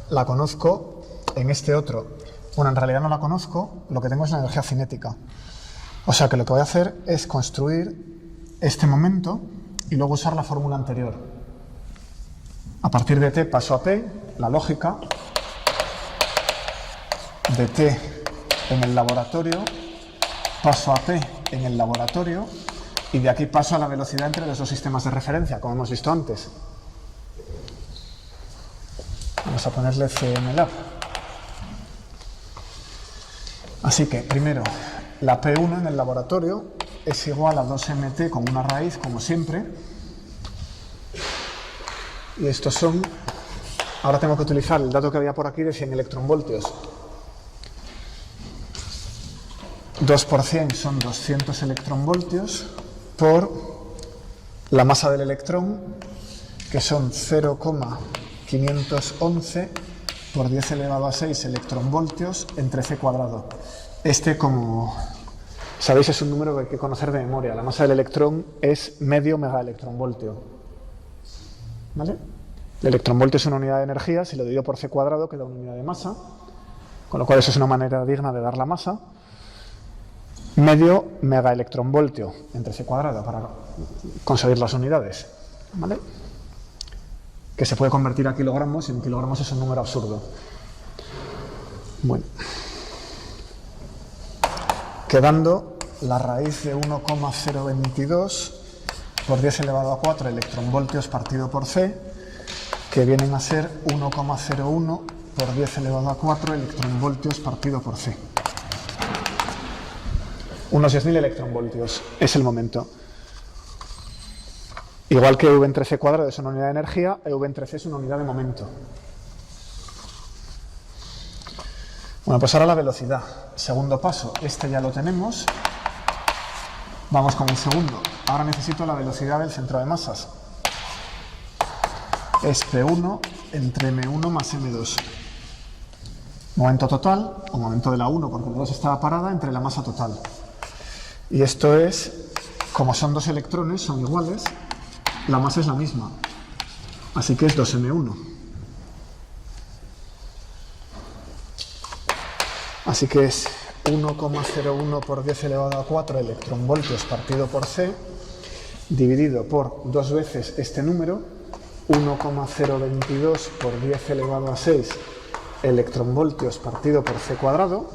La conozco en este otro. Bueno, en realidad no la conozco, lo que tengo es la energía cinética. O sea que lo que voy a hacer es construir este momento y luego usar la fórmula anterior. A partir de t paso a p, la lógica de t en el laboratorio, paso a p en el laboratorio y de aquí paso a la velocidad entre los dos sistemas de referencia, como hemos visto antes. Vamos a ponerle CMLab. Así que, primero, la P1 en el laboratorio es igual a 2mt con una raíz, como siempre. Y estos son... Ahora tengo que utilizar el dato que había por aquí de 100 electronvoltios. 2 por 100 son 200 electronvoltios por la masa del electrón, que son 0,511 por 10 elevado a 6 electronvoltios entre c cuadrado. Como sabéis, es un número que hay que conocer de memoria. La masa del electrón es medio megaelectronvoltio. ¿Vale? El electronvoltio es una unidad de energía, si lo divido por c cuadrado queda una unidad de masa, con lo cual eso es una manera digna de dar la masa. Medio megaelectronvoltio entre c cuadrado para conseguir las unidades. ¿Vale? Que se puede convertir a kilogramos, y en kilogramos es un número absurdo. Bueno. Quedando la raíz de 1,022 por 10 elevado a 4 electronvoltios partido por c, que vienen a ser 1,01 por 10 elevado a 4 electronvoltios partido por c. Unos 10.000 electronvoltios es el momento. Igual que V entre c cuadrado es una unidad de energía, EV entre c es una unidad de momento. Bueno, pues ahora la velocidad. Segundo paso, este ya lo tenemos. Vamos con el segundo. Ahora necesito la velocidad del centro de masas. Es P1 entre M1 más M2. Momento total, o momento de la 1, porque la 2 estaba parada, entre la masa total. Y esto es, como son dos electrones, son iguales, la masa es la misma. Así que es 2M1. Así que es 1,01 por 10 elevado a 4 electronvoltios partido por c, dividido por dos veces este número, 1,022 por 10 elevado a 6 electronvoltios partido por c cuadrado,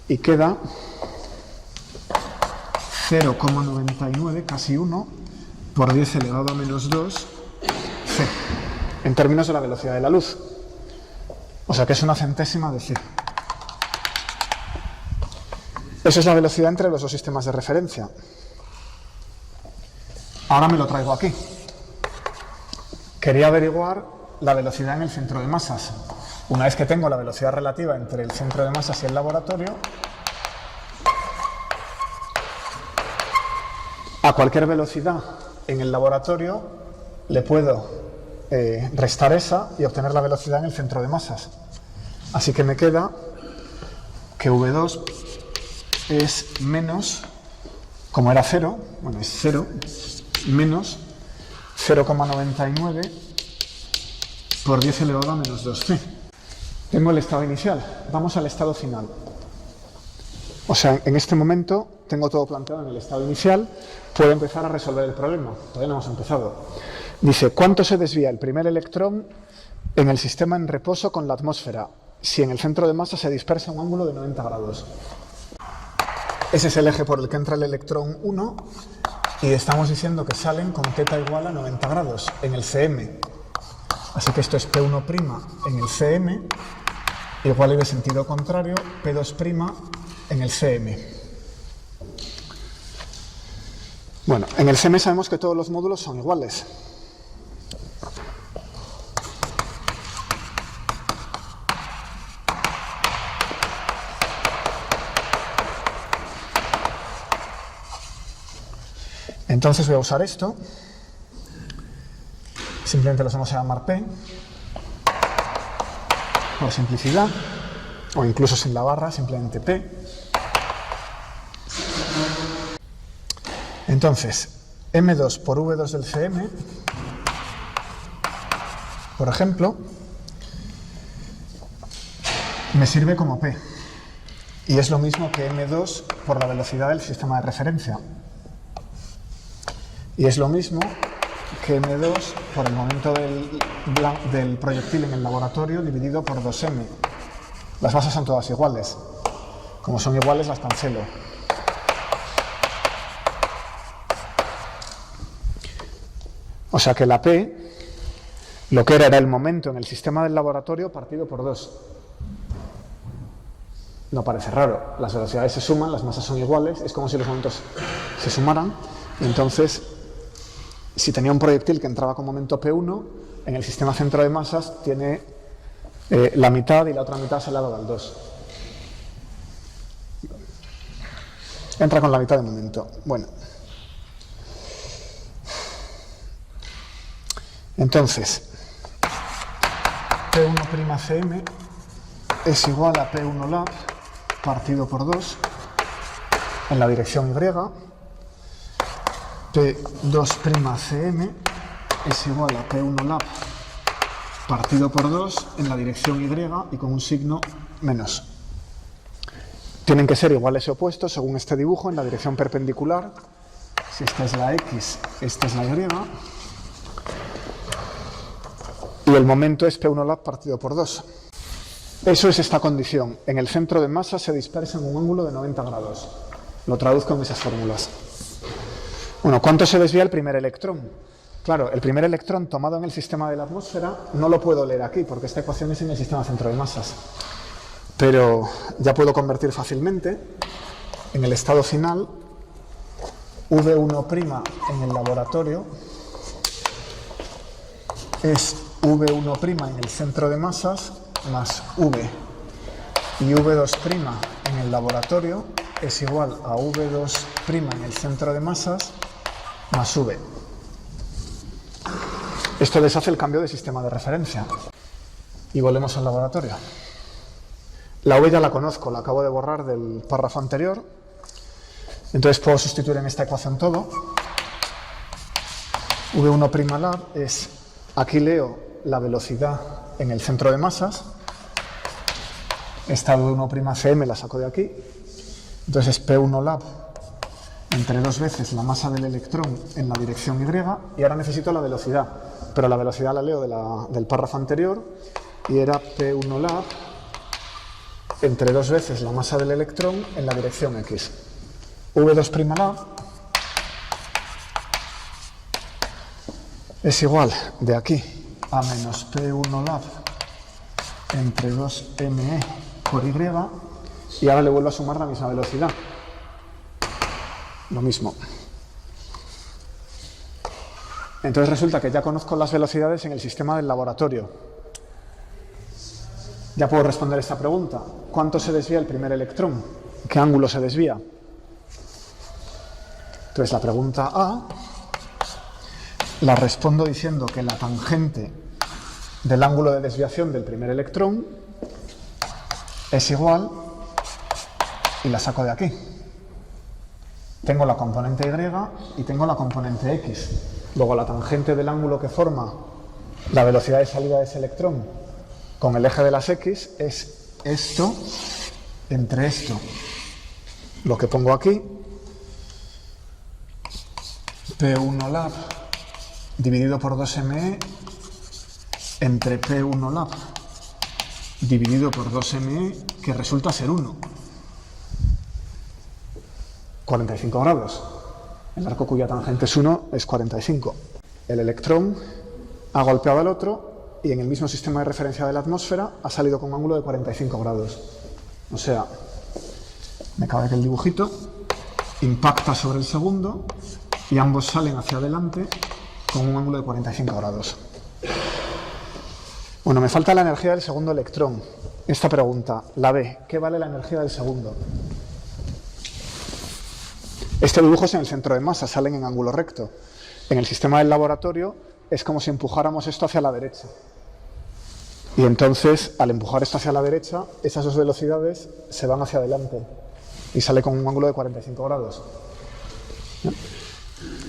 y queda 0,99, casi 1, por 10 elevado a menos 2 c, en términos de la velocidad de la luz. O sea que es una centésima de c. Esa es la velocidad entre los dos sistemas de referencia. Ahora me lo traigo aquí. Quería averiguar la velocidad en el centro de masas. Una vez que tengo la velocidad relativa entre el centro de masas y el laboratorio, a cualquier velocidad en el laboratorio le puedo restar esa y obtener la velocidad en el centro de masas. Así que me queda que V2 es menos, como era 0, bueno, es 0, menos 0,99 por 10 elevado a menos 2c. Tengo el estado inicial, vamos al estado final. O sea, en este momento tengo todo planteado en el estado inicial, puedo empezar a resolver el problema. Todavía no hemos empezado. Dice, ¿cuánto se desvía el primer electrón en el sistema en reposo con la atmósfera? si en el centro de masa se dispersa un ángulo de 90 grados. Ese es el eje por el que entra el electrón 1 y estamos diciendo que salen con θ igual a 90 grados en el CM. Así que esto es P1' en el CM igual y de sentido contrario P2' en el CM. Bueno, en el CM sabemos que todos los módulos son iguales. Entonces voy a usar esto, simplemente los vamos a llamar P, por simplicidad, o incluso sin la barra, simplemente P. Entonces, M2 por V2 del CM, por ejemplo, me sirve como P, y es lo mismo que M2 por la velocidad del sistema de referencia. Y es lo mismo que M2 por el momento del proyectil en el laboratorio dividido por 2M. Las masas son todas iguales. Como son iguales, las cancelo. O sea que la P, lo que era el momento en el sistema del laboratorio partido por 2. No parece raro. Las velocidades se suman, las masas son iguales, es como si los momentos se sumaran. Y entonces, si tenía un proyectil que entraba con momento P1, en el sistema centro de masas tiene la mitad y la otra mitad se la da al 2. Entra con la mitad de momento. Bueno. Entonces, P1'CM es igual a P1 lab partido por 2 en la dirección Y. P2'CM es igual a P1 lab partido por 2 en la dirección Y y con un signo menos. Tienen que ser iguales y opuestos según este dibujo en la dirección perpendicular. Si esta es la X, esta es la Y. Y el momento es P1 lab partido por 2. Eso es esta condición. En el centro de masa se dispersa en un ángulo de 90 grados. Lo traduzco en esas fórmulas. Bueno, ¿cuánto se desvía el primer electrón? Claro, el primer electrón tomado en el sistema de la atmósfera no lo puedo leer aquí porque esta ecuación es en el sistema centro de masas. Pero ya puedo convertir fácilmente en el estado final V1' en el laboratorio es V1' en el centro de masas más V y V2' en el laboratorio es igual a V2' en el centro de masas más V. Esto deshace el cambio de sistema de referencia. Y volvemos al laboratorio. La V ya la conozco, la acabo de borrar del párrafo anterior. Entonces puedo sustituir en esta ecuación todo. V1' lab es, aquí leo la velocidad en el centro de masas. Esta V1'CM la saco de aquí. Entonces es P1 lab entre 2 veces la masa del electrón en la dirección Y, y ahora necesito la velocidad, pero la velocidad la leo del párrafo anterior, y era P1 lab entre 2 veces la masa del electrón en la dirección X. V2' lab es igual de aquí a menos P1 lab entre 2me por Y, y ahora le vuelvo a sumar la misma velocidad. Lo mismo. Entonces resulta que ya conozco las velocidades en el sistema del laboratorio. Ya puedo responder esta pregunta. ¿Cuánto se desvía el primer electrón? ¿Qué ángulo se desvía? Entonces la pregunta A la respondo diciendo que la tangente del ángulo de desviación del primer electrón es igual, y la saco de aquí. Tengo la componente Y y tengo la componente X. Luego la tangente del ángulo que forma la velocidad de salida de ese electrón con el eje de las X es esto entre esto. Lo que pongo aquí, P1 lab dividido por 2me entre P1 lab dividido por 2me, que resulta ser 1. 45 grados. El arco cuya tangente es 1 es 45. El electrón ha golpeado al otro y en el mismo sistema de referencia de la atmósfera ha salido con un ángulo de 45 grados. O sea, me cabe aquí el dibujito, impacta sobre el segundo y ambos salen hacia adelante con un ángulo de 45 grados. Bueno, me falta la energía del segundo electrón. Esta pregunta, la B, ¿qué vale la energía del segundo? Este dibujo es en el centro de masa, salen en ángulo recto. En el sistema del laboratorio es como si empujáramos esto hacia la derecha. Y entonces, al empujar esto hacia la derecha, esas dos velocidades se van hacia adelante y sale con un ángulo de 45 grados.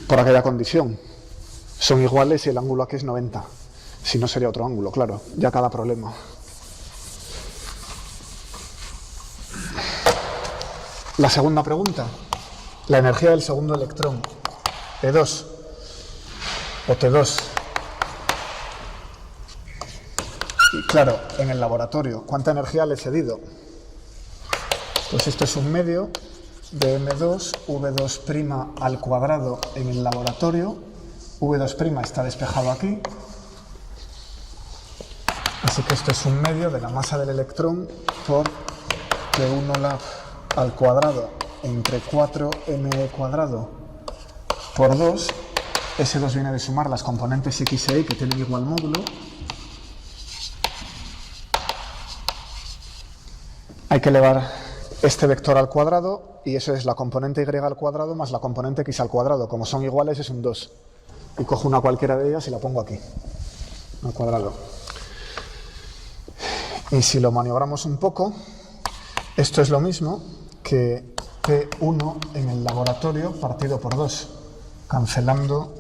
Por aquella condición. Son iguales y el ángulo aquí es 90. Si no sería otro ángulo, claro, ya cada problema. La segunda pregunta. La energía del segundo electrón, E2 o T2. Y claro, en el laboratorio, ¿cuánta energía le he cedido? Pues esto es un medio de M2, V2' al cuadrado en el laboratorio. V2' está despejado aquí. Así que esto es un medio de la masa del electrón por T1 log al cuadrado entre 4m cuadrado por 2, ese 2 viene de sumar las componentes x e y que tienen igual módulo. Hay que elevar este vector al cuadrado y eso es la componente y al cuadrado más la componente x al cuadrado. Como son iguales es un 2. Y cojo una cualquiera de ellas y la pongo aquí, al cuadrado. Y si lo maniobramos un poco, esto es lo mismo que P1 en el laboratorio partido por 2, cancelando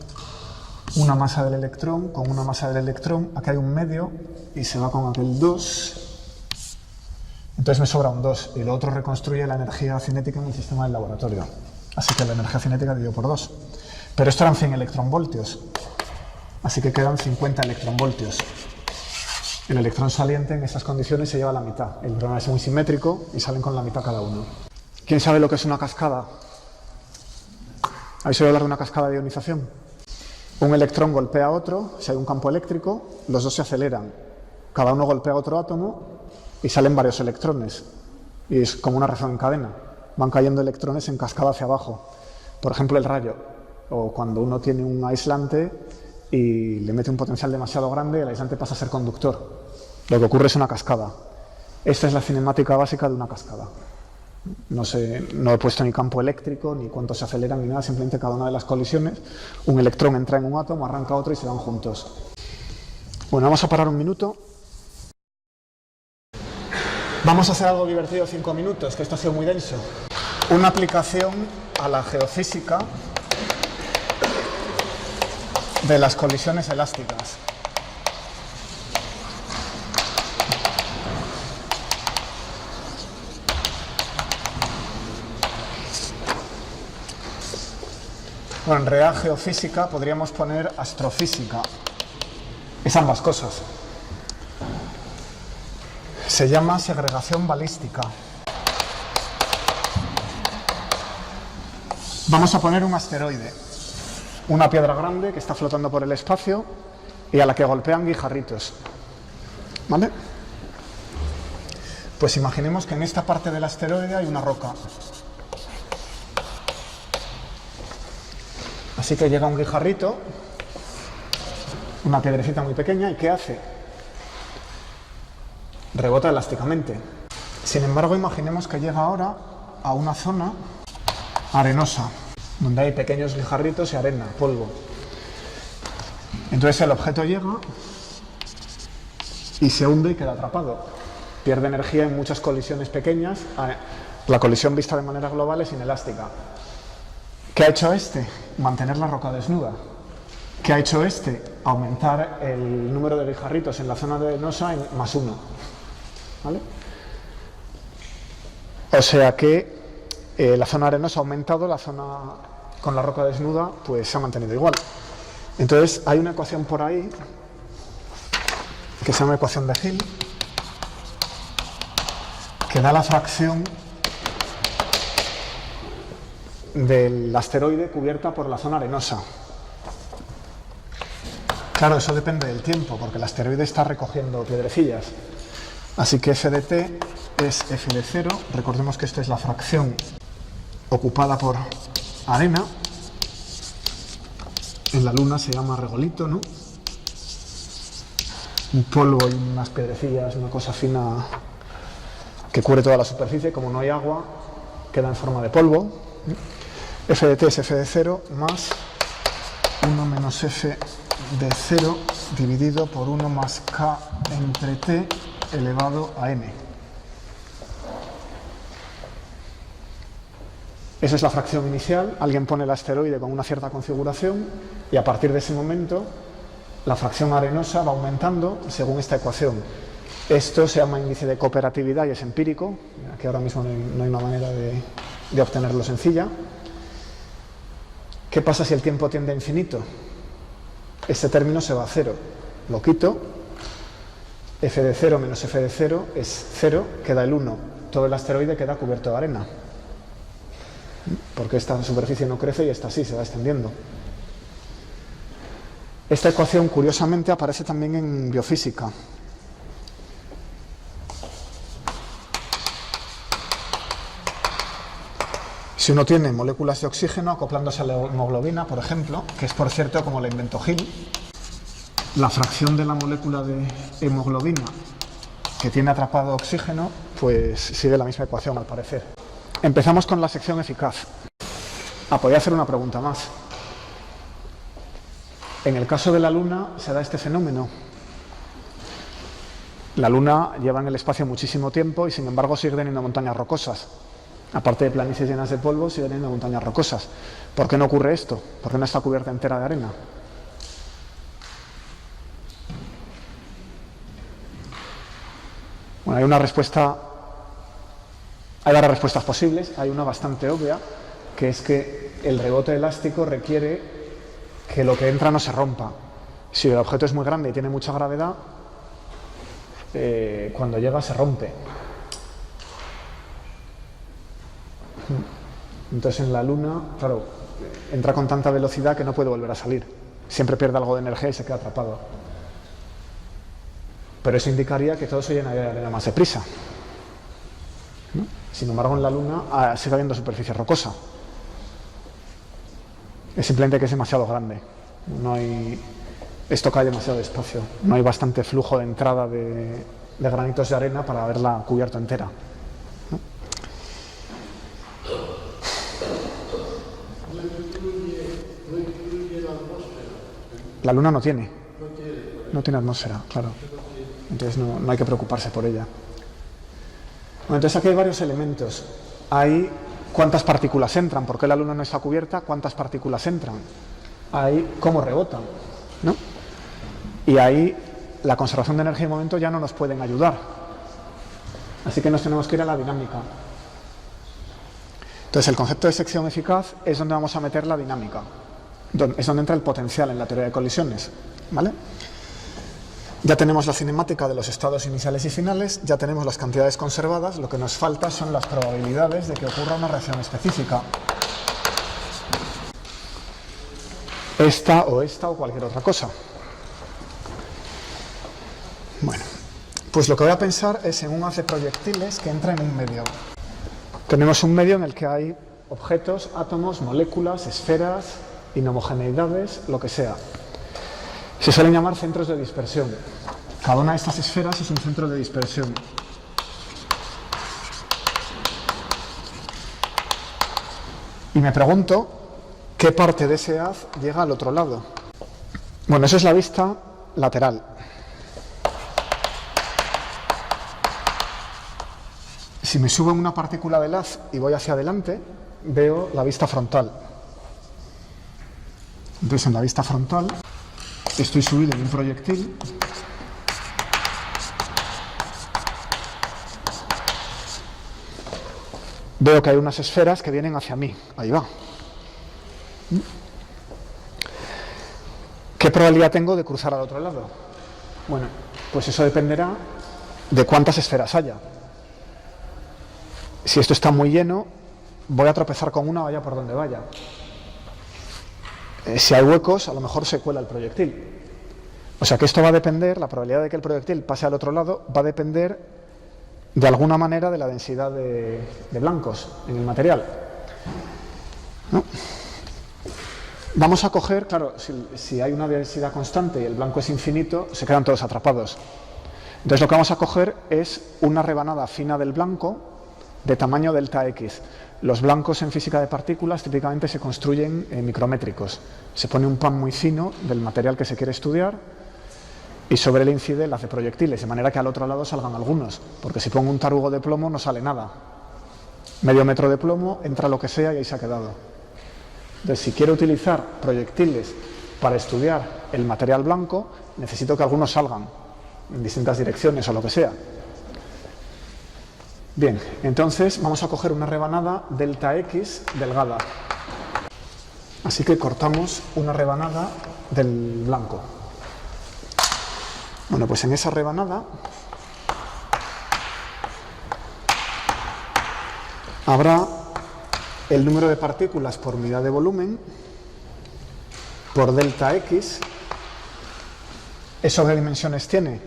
una masa del electrón con una masa del electrón. Aquí hay un medio y se va con aquel 2. Entonces me sobra un 2 y lo otro reconstruye la energía cinética en el sistema del laboratorio. Así que la energía cinética dividido por 2. Pero esto eran 100 electronvoltios. Así que quedan 50 electronvoltios. El electrón saliente en estas condiciones se lleva la mitad. El problema es muy simétrico y salen con la mitad cada uno. ¿Quién sabe lo que es una cascada? ¿Habéis oído hablar de una cascada de ionización? Un electrón golpea a otro, si hay un campo eléctrico, los dos se aceleran. Cada uno golpea a otro átomo y salen varios electrones. Y es como una reacción en cadena. Van cayendo electrones en cascada hacia abajo. Por ejemplo, el rayo. O cuando uno tiene un aislante y le mete un potencial demasiado grande, el aislante pasa a ser conductor. Lo que ocurre es una cascada. Esta es la cinemática básica de una cascada. No he puesto ni campo eléctrico, ni cuánto se aceleran, ni nada, simplemente cada una de las colisiones, un electrón entra en un átomo, arranca otro y se van juntos. Bueno, vamos a parar un minuto. Vamos a hacer algo divertido 5 minutos, que esto ha sido muy denso. Una aplicación a la geofísica de las colisiones elásticas. Bueno, en realidad geofísica podríamos poner astrofísica. Es ambas cosas. Se llama segregación balística. Vamos a poner un asteroide, una piedra grande que está flotando por el espacio y a la que golpean guijarritos. ¿Vale? Pues imaginemos que en esta parte del asteroide hay una roca. Así que llega un guijarrito, una piedrecita muy pequeña, ¿y qué hace? Rebota elásticamente. Sin embargo, imaginemos que llega ahora a una zona arenosa, donde hay pequeños guijarritos y arena, polvo. Entonces el objeto llega y se hunde y queda atrapado. Pierde energía en muchas colisiones pequeñas. La colisión vista de manera global es inelástica. ¿Qué ha hecho este? Mantener la roca desnuda. ¿Qué ha hecho este? Aumentar el número de guijarritos en la zona arenosa en +1. ¿Vale? O sea que la zona arenosa ha aumentado, la zona con la roca desnuda pues se ha mantenido igual. Entonces hay una ecuación por ahí que se llama ecuación de Hill, que da la fracción del asteroide cubierta por la zona arenosa. Claro, eso depende del tiempo, porque el asteroide está recogiendo piedrecillas. Así que f de t es f de 0. Recordemos que esta es la fracción ocupada por arena. En la Luna se llama regolito, ¿no? Un polvo y unas piedrecillas, una cosa fina que cubre toda la superficie. Como no hay agua, queda en forma de polvo. F de t es f de 0 más 1 menos f de 0 dividido por 1 más k entre t elevado a n. Esa es la fracción inicial. Alguien pone el asteroide con una cierta configuración y a partir de ese momento la fracción arenosa va aumentando según esta ecuación. Esto se llama índice de cooperatividad y es empírico. Aquí ahora mismo no hay una manera de obtenerlo sencilla. ¿Qué pasa si el tiempo tiende a infinito? Este término se va a 0. Lo quito. F de 0 menos f de 0 es 0, queda el 1. Todo el asteroide queda cubierto de arena. Porque esta superficie no crece y esta sí, se va extendiendo. Esta ecuación, curiosamente, aparece también en biofísica. Si uno tiene moléculas de oxígeno acoplándose a la hemoglobina, por ejemplo, que es, por cierto, como la inventó Hill, la fracción de la molécula de hemoglobina que tiene atrapado oxígeno, pues sigue la misma ecuación, al parecer. Empezamos con la sección eficaz. Podría hacer una pregunta más. En el caso de la Luna se da este fenómeno. La Luna lleva en el espacio muchísimo tiempo y sin embargo sigue teniendo montañas rocosas. Aparte de planicies llenas de polvo, sigue teniendo montañas rocosas. ¿Por qué no ocurre esto? ¿Por qué no está cubierta entera de arena? Bueno, hay una respuesta. Hay varias respuestas posibles. Hay una bastante obvia, que es que el rebote elástico requiere que lo que entra no se rompa. Si el objeto es muy grande y tiene mucha gravedad, cuando llega se rompe. Entonces en la Luna, claro, entra con tanta velocidad que no puede volver a salir. Siempre pierde algo de energía y se queda atrapado. Pero eso indicaría que todo se llena de arena más deprisa. ¿No? Sin embargo, en la Luna sigue habiendo superficie rocosa. Es simplemente que es demasiado grande. Esto cae demasiado despacio. No hay bastante flujo de entrada de granitos de arena para haberla cubierto entera. ¿No? La Luna no tiene atmósfera, claro. Entonces no hay que preocuparse por ella. Bueno, entonces aquí hay varios elementos. Hay cuántas partículas entran, por qué la Luna no está cubierta, cuántas partículas entran. Hay cómo rebotan, ¿no? Y ahí la conservación de energía y momento ya no nos pueden ayudar. Así que nos tenemos que ir a la dinámica. Entonces el concepto de sección eficaz es donde vamos a meter la dinámica. Es donde entra el potencial en la teoría de colisiones, ¿vale? Ya tenemos la cinemática de los estados iniciales y finales, ya tenemos las cantidades conservadas, lo que nos falta son las probabilidades de que ocurra una reacción específica. Esta o cualquier otra cosa. Bueno, pues lo que voy a pensar es en un haz de proyectiles que entra en un medio. Tenemos un medio en el que hay objetos, átomos, moléculas, esferas, inhomogeneidades, lo que sea. Se suelen llamar centros de dispersión. Cada una de estas esferas es un centro de dispersión. Y me pregunto qué parte de ese haz llega al otro lado. Bueno, eso es la vista lateral. Si me subo en una partícula del haz y voy hacia adelante, veo la vista frontal. Entonces, en la vista frontal estoy subido en un proyectil veo que hay unas esferas que vienen hacia mí. Ahí va. ¿Qué probabilidad tengo de cruzar al otro lado? Bueno, pues eso dependerá de cuántas esferas haya. Si esto está muy lleno, voy a tropezar con una, vaya por donde vaya. Si hay huecos, a lo mejor se cuela el proyectil. O sea que esto va a depender, la probabilidad de que el proyectil pase al otro lado va a depender de alguna manera de la densidad de blancos en el material, ¿no? Vamos a coger, claro, si hay una densidad constante y el blanco es infinito, se quedan todos atrapados. Entonces lo que vamos a coger es una rebanada fina del blanco de tamaño delta X. Los blancos en física de partículas típicamente se construyen micrométricos. Se pone un pan muy fino del material que se quiere estudiar y sobre él incide el haz de proyectiles, de manera que al otro lado salgan algunos, porque si pongo un tarugo de plomo no sale nada. Medio metro de plomo, entra lo que sea y ahí se ha quedado. Entonces, si quiero utilizar proyectiles para estudiar el material blanco, necesito que algunos salgan en distintas direcciones o lo que sea. Bien, entonces vamos a coger una rebanada delta X delgada. Así que cortamos una rebanada del blanco. Bueno, pues en esa rebanada habrá el número de partículas por unidad de volumen por delta X. ¿Eso qué dimensiones tiene?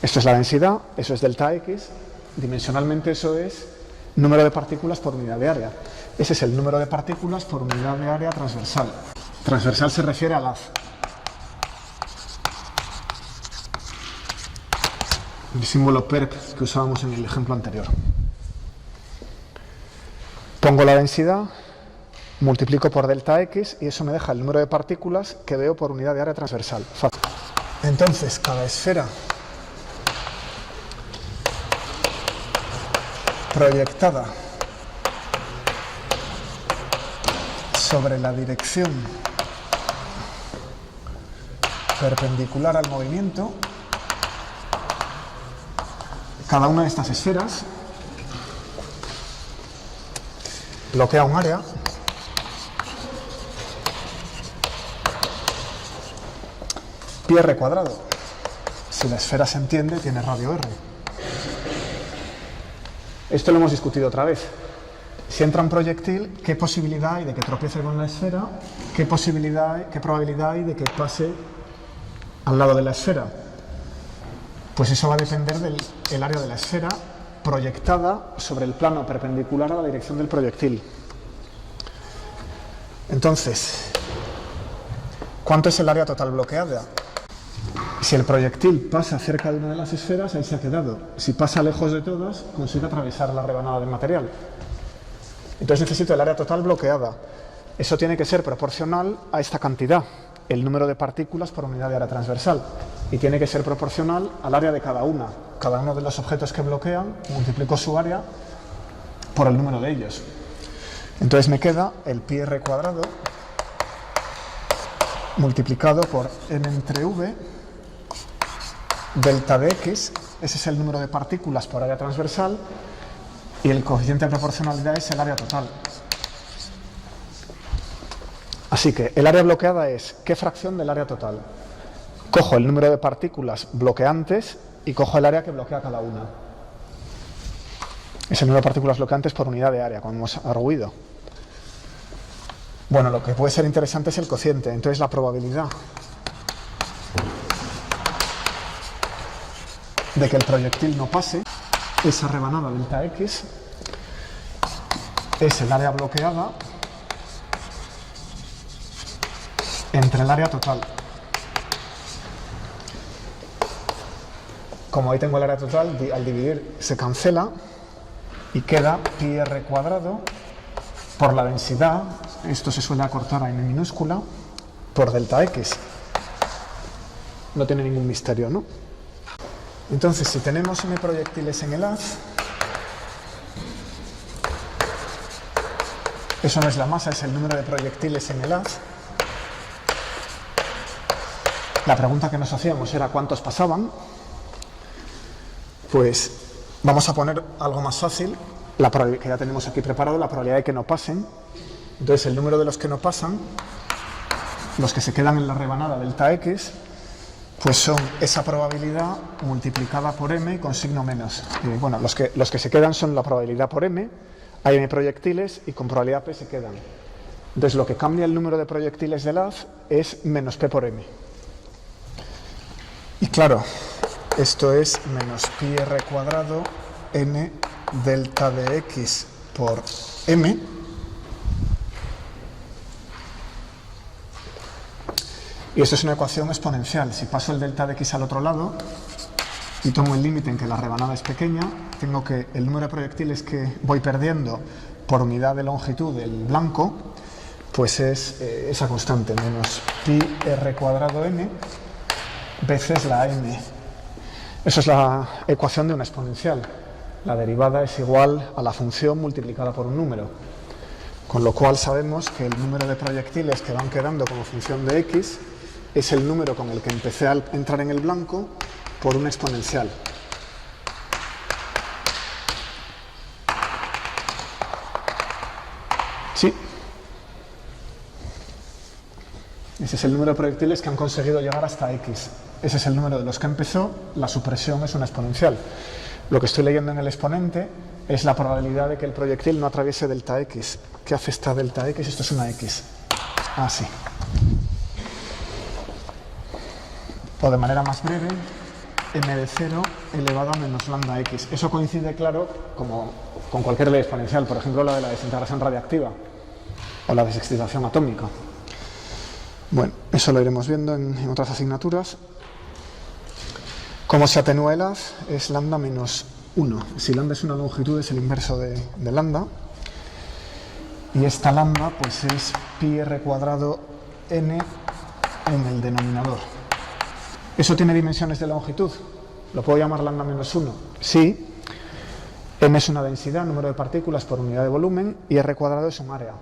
Esto es la densidad, eso es delta X. Dimensionalmente eso es número de partículas por unidad de área. Ese es el número de partículas por unidad de área transversal. Transversal se refiere al haz. El símbolo perp que usábamos en el ejemplo anterior. Pongo la densidad, multiplico por delta X y eso me deja el número de partículas que veo por unidad de área transversal. Fácil. Entonces, cada esfera proyectada sobre la dirección perpendicular al movimiento, cada una de estas esferas bloquea un área pi r cuadrado. Si la esfera se entiende, tiene radio r. Esto lo hemos discutido otra vez. Si entra un proyectil, ¿qué posibilidad hay de que tropiece con la esfera? ¿Qué probabilidad hay de que pase al lado de la esfera? Pues eso va a depender del área de la esfera proyectada sobre el plano perpendicular a la dirección del proyectil. Entonces, ¿cuánto es el área total bloqueada? Si el proyectil pasa cerca de una de las esferas, ahí se ha quedado. Si pasa lejos de todas, consigue atravesar la rebanada del material. Entonces necesito el área total bloqueada. Eso tiene que ser proporcional a esta cantidad, el número de partículas por unidad de área transversal. Y tiene que ser proporcional al área de cada una. Cada uno de los objetos que bloquean, multiplico su área por el número de ellos. Entonces me queda el pi r cuadrado multiplicado por n entre v delta de x, ese es el número de partículas por área transversal, y el coeficiente de proporcionalidad es el área total. Así que el área bloqueada es ¿qué fracción del área total? Cojo el número de partículas bloqueantes y cojo el área que bloquea cada una. Es el número de partículas bloqueantes por unidad de área, como hemos arguido. Bueno, lo que puede ser interesante es el cociente, entonces la probabilidad de que el proyectil no pase, esa rebanada delta X, es el área bloqueada entre el área total. Como ahí tengo el área total, al dividir se cancela y queda pi r cuadrado por la densidad, esto se suele acortar a n minúscula, por delta X. No tiene ningún misterio, ¿no? Entonces, si tenemos n proyectiles en el haz, eso no es la masa, es el número de proyectiles en el haz. La pregunta que nos hacíamos era ¿cuántos pasaban? Pues vamos a poner algo más fácil, que ya tenemos aquí preparado, la probabilidad de que no pasen. Entonces, el número de los que no pasan, los que se quedan en la rebanada delta X, pues son esa probabilidad multiplicada por m con signo menos. Bueno, los que se quedan son la probabilidad por m, hay m proyectiles y con probabilidad p se quedan. Entonces lo que cambia el número de proyectiles del haz es menos p por m. Y claro, esto es menos pi r cuadrado n delta de x por m. Y esto es una ecuación exponencial. Si paso el delta de x al otro lado y tomo el límite en que la rebanada es pequeña, tengo que el número de proyectiles que voy perdiendo por unidad de longitud del blanco, pues es esa constante, menos pi r cuadrado n veces la m. Eso es la ecuación de una exponencial. La derivada es igual a la función multiplicada por un número. Con lo cual sabemos que el número de proyectiles que van quedando como función de x es el número con el que empecé a entrar en el blanco por una exponencial. ¿Sí? Ese es el número de proyectiles que han conseguido llegar hasta x. Ese es el número de los que empezó, la supresión es una exponencial. Lo que estoy leyendo en el exponente es la probabilidad de que el proyectil no atraviese delta x. ¿Qué hace esta delta x? Esto es una x. Ah, sí. O de manera más breve, m de 0 elevado a menos lambda x. Eso coincide, claro, como con cualquier ley exponencial, por ejemplo, la de la desintegración radiactiva o la desexcitación atómica. Bueno, eso lo iremos viendo en otras asignaturas. ¿Cómo se atenúa el haz? Es lambda menos 1. Si lambda es una longitud, es el inverso de lambda. Y esta lambda, pues es pi r cuadrado n en el denominador. ¿Eso tiene dimensiones de longitud? ¿Lo puedo llamar lambda menos 1? Sí. M es una densidad, número de partículas por unidad de volumen, y r cuadrado es un área.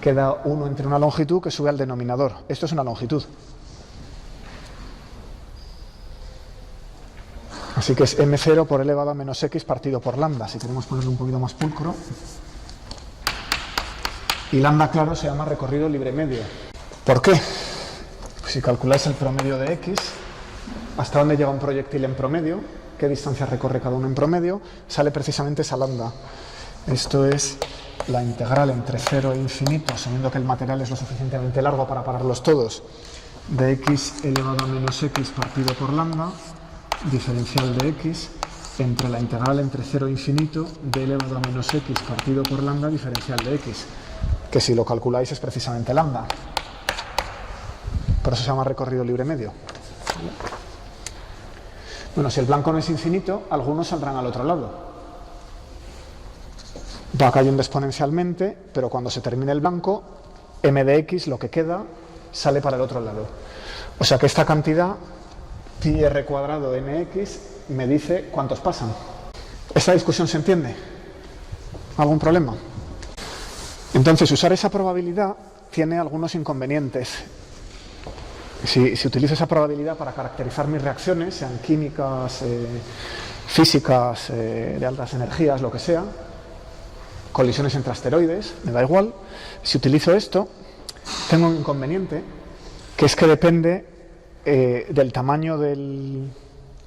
Queda 1 entre una longitud que sube al denominador. Esto es una longitud. Así que es m0 por elevado a menos x partido por lambda, si queremos ponerlo un poquito más pulcro. Y lambda, claro, se llama recorrido libre medio. ¿Por qué? Pues si calculáis el promedio de x, hasta dónde llega un proyectil en promedio, qué distancia recorre cada uno en promedio, sale precisamente esa lambda. Esto es la integral entre 0 e infinito, asumiendo que el material es lo suficientemente largo para pararlos todos, de x elevado a menos x partido por lambda, diferencial de x, entre la integral entre 0 e infinito de elevado a menos x partido por lambda, diferencial de x, que si lo calculáis es precisamente lambda. Por eso se llama recorrido libre medio. Bueno, si el blanco no es infinito, algunos saldrán al otro lado. Va cayendo exponencialmente, pero cuando se termine el blanco, m de x, lo que queda, sale para el otro lado. O sea que esta cantidad, pi r cuadrado nx, me dice cuántos pasan. ¿Esta discusión se entiende? ¿Algún problema? Entonces, usar esa probabilidad tiene algunos inconvenientes. Si utilizo esa probabilidad para caracterizar mis reacciones, sean químicas, físicas, de altas energías, lo que sea, colisiones entre asteroides, me da igual. Si utilizo esto, tengo un inconveniente, que es que depende del tamaño del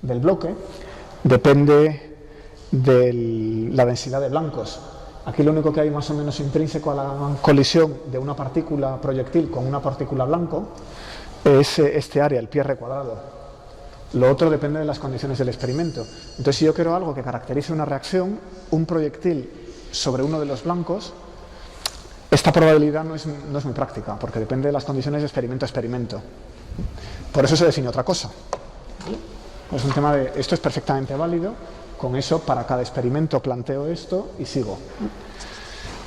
bloque, depende de la densidad de blancos. Aquí lo único que hay más o menos intrínseco a la colisión de una partícula proyectil con una partícula blanco es este área, el pi r cuadrado. Lo otro depende de las condiciones del experimento. Entonces, si yo quiero algo que caracterice una reacción, un proyectil sobre uno de los blancos, esta probabilidad no es muy práctica, porque depende de las condiciones de experimento a experimento. Por eso se define otra cosa. Es un tema de, esto es perfectamente válido, con eso para cada experimento planteo esto y sigo.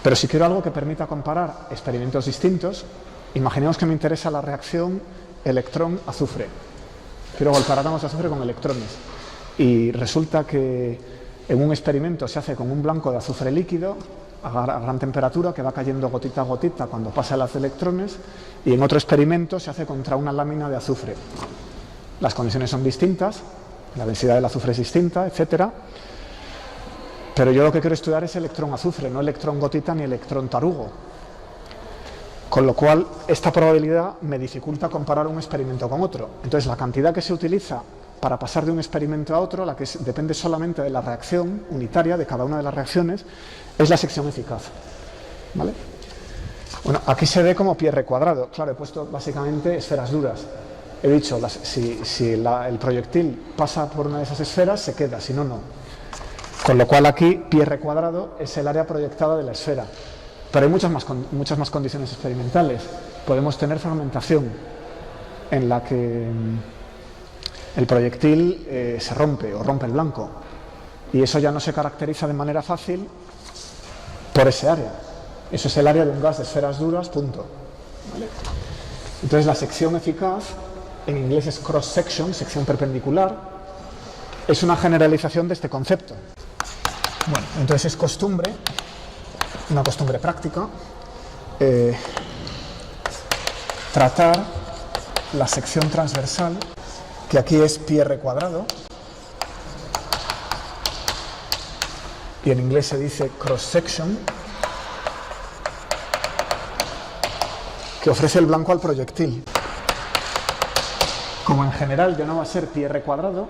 Pero si quiero algo que permita comparar experimentos distintos, imaginemos que me interesa la reacción electrón-azufre. Quiero golpear átomos de azufre con electrones. Y resulta que en un experimento se hace con un blanco de azufre líquido a gran temperatura que va cayendo gotita a gotita cuando pasa las electrones, y en otro experimento se hace contra una lámina de azufre. Las condiciones son distintas, la densidad del azufre es distinta, etcétera. Pero yo lo que quiero estudiar es electrón-azufre, no electrón-gotita ni electrón-tarugo. Con lo cual, esta probabilidad me dificulta comparar un experimento con otro. Entonces, la cantidad que se utiliza para pasar de un experimento a otro, la que depende solamente de la reacción unitaria de cada una de las reacciones, es la sección eficaz. ¿Vale? Bueno, aquí se ve como pi r cuadrado. Claro, he puesto básicamente esferas duras. He dicho, si el proyectil pasa por una de esas esferas, se queda, si no, no. Con lo cual aquí pi r cuadrado es el área proyectada de la esfera. Pero hay muchas más condiciones experimentales. Podemos tener fragmentación, en la que el proyectil se rompe o rompe el blanco. Y eso ya no se caracteriza de manera fácil por ese área. Eso es el área de un gas de esferas duras, punto. ¿Vale? Entonces la sección eficaz, en inglés es cross section, sección perpendicular, es una generalización de este concepto. Bueno, entonces es costumbre, una costumbre práctica, tratar la sección transversal, que aquí es pi r cuadrado, y en inglés se dice cross section, que ofrece el blanco al proyectil. Como en general ya no va a ser pi r cuadrado,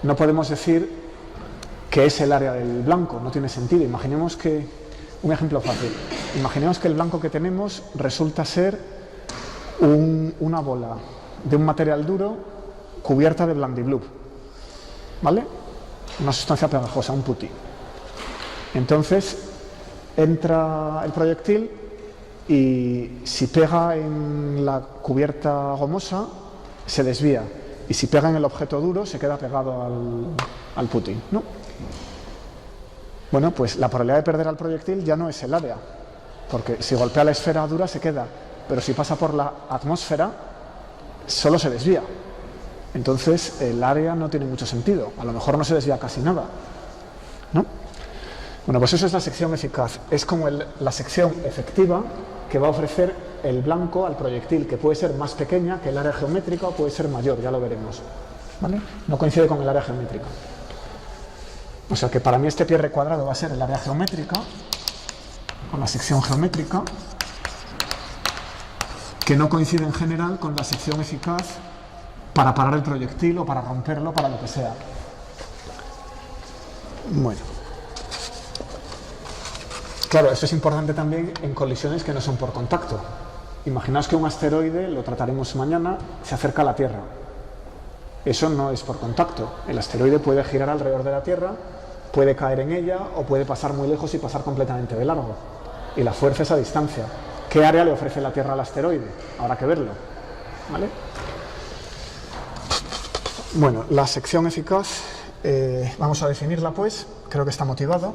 no podemos decir que es el área del blanco, no tiene sentido. Imaginemos que, un ejemplo fácil, imaginemos que el blanco que tenemos resulta ser una bola de un material duro cubierta de blandiblue, ¿vale? Una sustancia pegajosa, un putty. Entonces entra el proyectil y si pega en la cubierta gomosa se desvía, y si pega en el objeto duro se queda pegado al putty, ¿no? Bueno, pues la probabilidad de perder al proyectil ya no es el área, porque si golpea la esfera dura se queda, pero si pasa por la atmósfera solo se desvía. Entonces el área no tiene mucho sentido, a lo mejor no se desvía casi nada, ¿no? Bueno, pues eso es la sección eficaz, es como la sección efectiva que va a ofrecer el blanco al proyectil, que puede ser más pequeña que el área geométrica o puede ser mayor, ya lo veremos, ¿vale? No coincide con el área geométrica. O sea que para mí este pi r cuadrado va a ser el área geométrica, o la sección geométrica, que no coincide en general con la sección eficaz para parar el proyectil o para romperlo, para lo que sea. Bueno. Claro, esto es importante también en colisiones que no son por contacto. Imaginaos que un asteroide, lo trataremos mañana, se acerca a la Tierra. Eso no es por contacto. El asteroide puede girar alrededor de la Tierra, puede caer en ella o puede pasar muy lejos y pasar completamente de largo. Y la fuerza es a distancia. ¿Qué área le ofrece la Tierra al asteroide? Habrá que verlo, ¿vale? Bueno, la sección eficaz, vamos a definirla pues, creo que está motivado.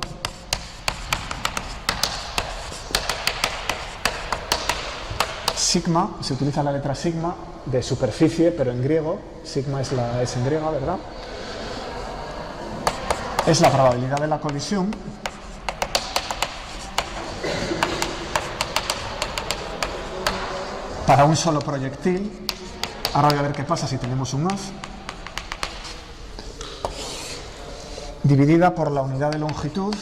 Sigma, se utiliza la letra sigma de superficie, pero en griego, sigma es la S en griega, ¿verdad? Es la probabilidad de la colisión para un solo proyectil. Ahora voy a ver qué pasa si tenemos un haz, dividida por la unidad de longitud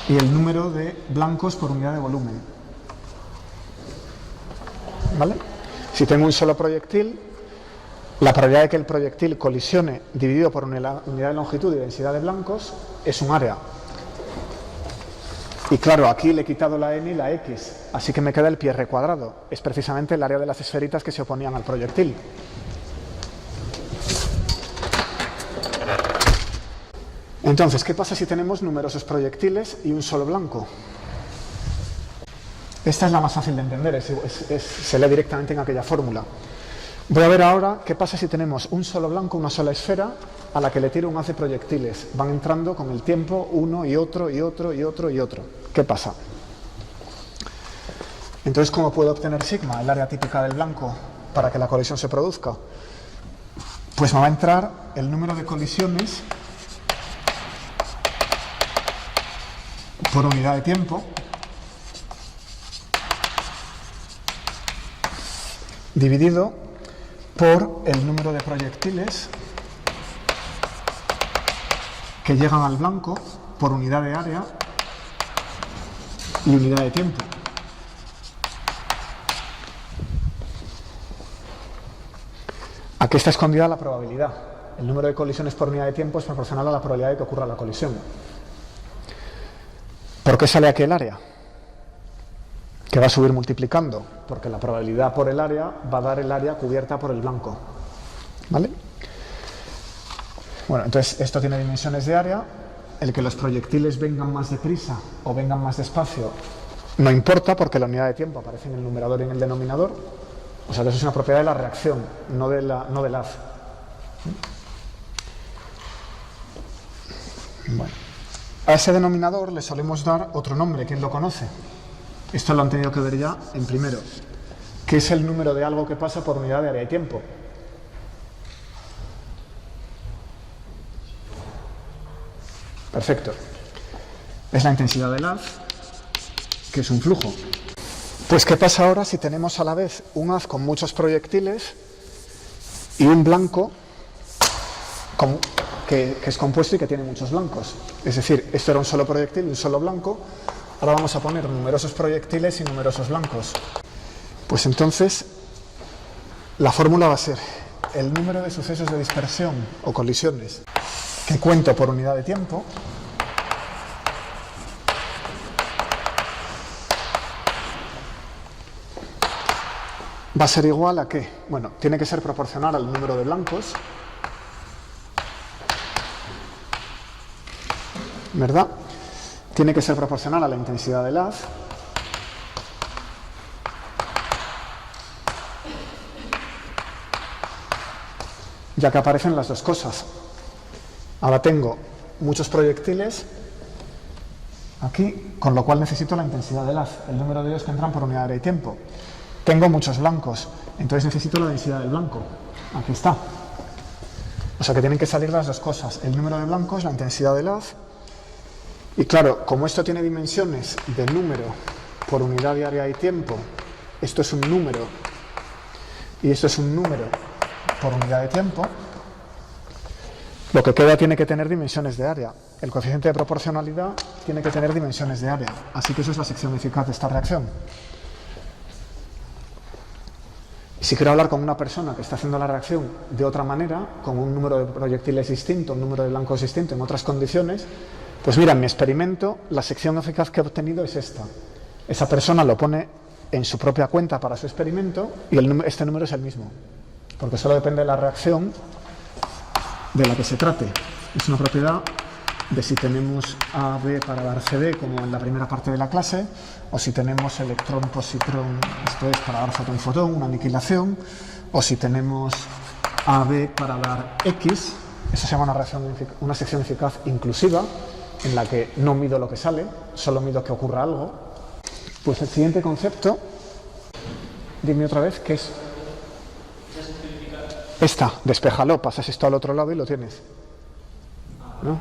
y el número de blancos por unidad de volumen. ¿Vale? Si tengo un solo proyectil, la probabilidad de que el proyectil colisione dividido por unidad de longitud y densidad de blancos es un área. Y claro, aquí le he quitado la n y la x, así que me queda el pi r cuadrado. Es precisamente el área de las esferitas que se oponían al proyectil. Entonces, ¿qué pasa si tenemos numerosos proyectiles y un solo blanco? Esta es la más fácil de entender, se lee directamente en aquella fórmula. Voy a ver ahora qué pasa si tenemos un solo blanco, una sola esfera, a la que le tiro un haz de proyectiles. Van entrando con el tiempo uno y otro y otro y otro y otro. ¿Qué pasa? Entonces, ¿cómo puedo obtener sigma, el área típica del blanco, para que la colisión se produzca? Pues me va a entrar el número de colisiones por unidad de tiempo, dividido por el número de proyectiles que llegan al blanco por unidad de área y unidad de tiempo. Aquí está escondida la probabilidad. El número de colisiones por unidad de tiempo es proporcional a la probabilidad de que ocurra la colisión. ¿Por qué sale aquí el área? Que va a subir multiplicando, porque la probabilidad por el área va a dar el área cubierta por el blanco. ¿Vale? Bueno, entonces esto tiene dimensiones de área. El que los proyectiles vengan más deprisa o vengan más despacio no importa, porque la unidad de tiempo aparece en el numerador y en el denominador. O sea que eso es una propiedad de la reacción, no del haz. Bueno. A ese denominador le solemos dar otro nombre. ¿Quién lo conoce? Esto lo han tenido que ver ya en primero. ¿Qué es el número de algo que pasa por unidad de área y tiempo? Perfecto. Es la intensidad del haz, que es un flujo. Pues ¿qué pasa ahora si tenemos a la vez un haz con muchos proyectiles y un blanco que es compuesto y que tiene muchos blancos? Es decir, esto era un solo proyectil y un solo blanco. Ahora vamos a poner numerosos proyectiles y numerosos blancos. Pues entonces la fórmula va a ser el número de sucesos de dispersión o colisiones que cuento por unidad de tiempo va a ser igual a ¿qué? Bueno, tiene que ser proporcional al número de blancos, ¿verdad? Tiene que ser proporcional a la intensidad del haz. Ya que aparecen las dos cosas. Ahora tengo muchos proyectiles aquí, con lo cual necesito la intensidad del haz, el número de ellos que entran por unidad de tiempo. Tengo muchos blancos, entonces necesito la densidad del blanco. Aquí está. O sea que tienen que salir las dos cosas, el número de blancos, la intensidad del haz. Y claro, como esto tiene dimensiones de número por unidad de área y tiempo, esto es un número y esto es un número por unidad de tiempo, lo que queda tiene que tener dimensiones de área. El coeficiente de proporcionalidad tiene que tener dimensiones de área. Así que eso es la sección eficaz de esta reacción. Si quiero hablar con una persona que está haciendo la reacción de otra manera, con un número de proyectiles distinto, un número de blancos distinto, en otras condiciones, pues mira, en mi experimento la sección eficaz que he obtenido es esta. Esa persona lo pone en su propia cuenta para su experimento y este número es el mismo, porque solo depende de la reacción de la que se trate. Es una propiedad de si tenemos AB para dar CD, como en la primera parte de la clase, o si tenemos electrón-positrón, esto es para dar fotón-fotón, una aniquilación, o si tenemos AB para dar X, eso se llama una sección eficaz inclusiva, en la que no mido lo que sale, solo mido que ocurra algo. Pues el siguiente concepto, dime otra vez, ¿qué es? Esta, despéjalo, pasas esto al otro lado y lo tienes, ¿no?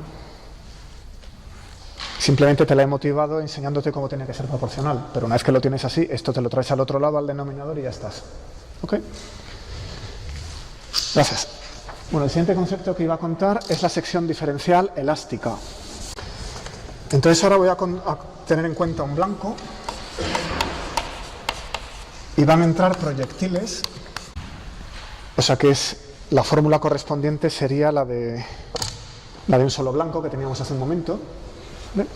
Simplemente te la he motivado enseñándote cómo tiene que ser proporcional, pero una vez que lo tienes así, esto te lo traes al otro lado, al denominador y ya estás. ¿Ok? Gracias. Bueno, el siguiente concepto que iba a contar es la sección diferencial elástica. Entonces ahora voy a tener en cuenta un blanco y van a entrar proyectiles, o sea que es la fórmula correspondiente sería la de un solo blanco que teníamos hace un momento. ¿Ven?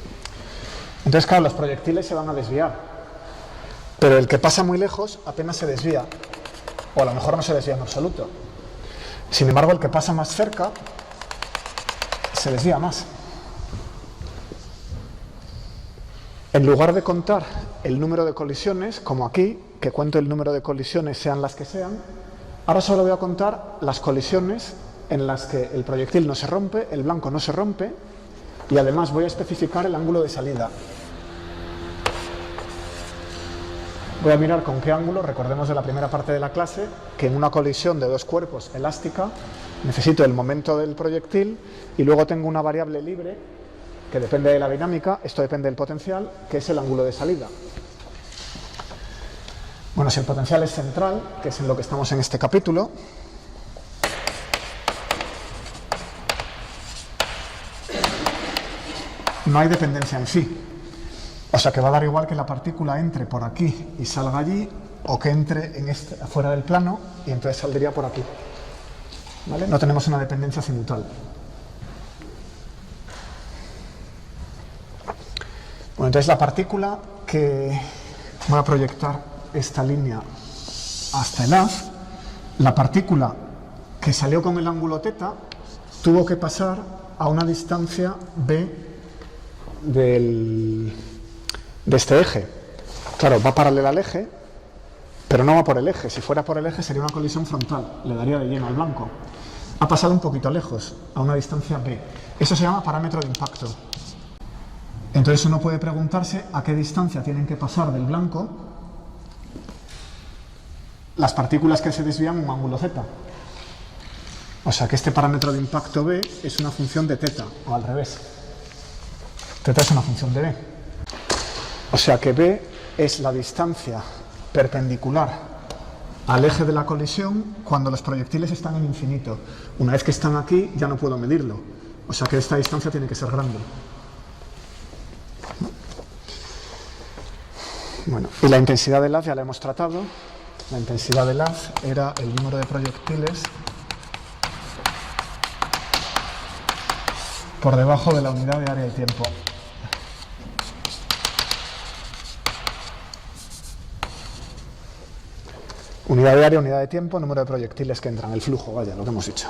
Entonces, claro, los proyectiles se van a desviar, pero el que pasa muy lejos apenas se desvía, o a lo mejor no se desvía en absoluto. Sin embargo, el que pasa más cerca se desvía más. En lugar de contar el número de colisiones, como aquí, que cuento el número de colisiones sean las que sean, ahora solo voy a contar las colisiones en las que el proyectil no se rompe, el blanco no se rompe, y además voy a especificar el ángulo de salida. Voy a mirar con qué ángulo, recordemos de la primera parte de la clase, que en una colisión de dos cuerpos elástica necesito el momento del proyectil y luego tengo una variable libre que depende de la dinámica, esto depende del potencial, que es el ángulo de salida. Bueno, si el potencial es central, que es en lo que estamos en este capítulo, no hay dependencia en sí. O sea que va a dar igual que la partícula entre por aquí y salga allí, o que entre fuera del plano y entonces saldría por aquí. ¿Vale? No tenemos una dependencia azimutal. Bueno, entonces la partícula que voy a proyectar esta línea hasta el haz, la partícula que salió con el ángulo θ tuvo que pasar a una distancia b de este eje. Claro, va paralela al eje, pero no va por el eje. Si fuera por el eje sería una colisión frontal, le daría de lleno al blanco. Ha pasado un poquito lejos, a una distancia b. Eso se llama parámetro de impacto. Entonces uno puede preguntarse a qué distancia tienen que pasar del blanco las partículas que se desvían un ángulo θ. O sea que este parámetro de impacto b es una función de θ, o al revés. θ es una función de b. O sea que b es la distancia perpendicular al eje de la colisión cuando los proyectiles están en infinito. Una vez que están aquí ya no puedo medirlo. O sea que esta distancia tiene que ser grande. Bueno, y la intensidad del haz ya la hemos tratado. La intensidad del haz era el número de proyectiles por debajo de la unidad de área y tiempo. Unidad de área, unidad de tiempo, número de proyectiles que entran, el flujo, vaya, lo que hemos dicho.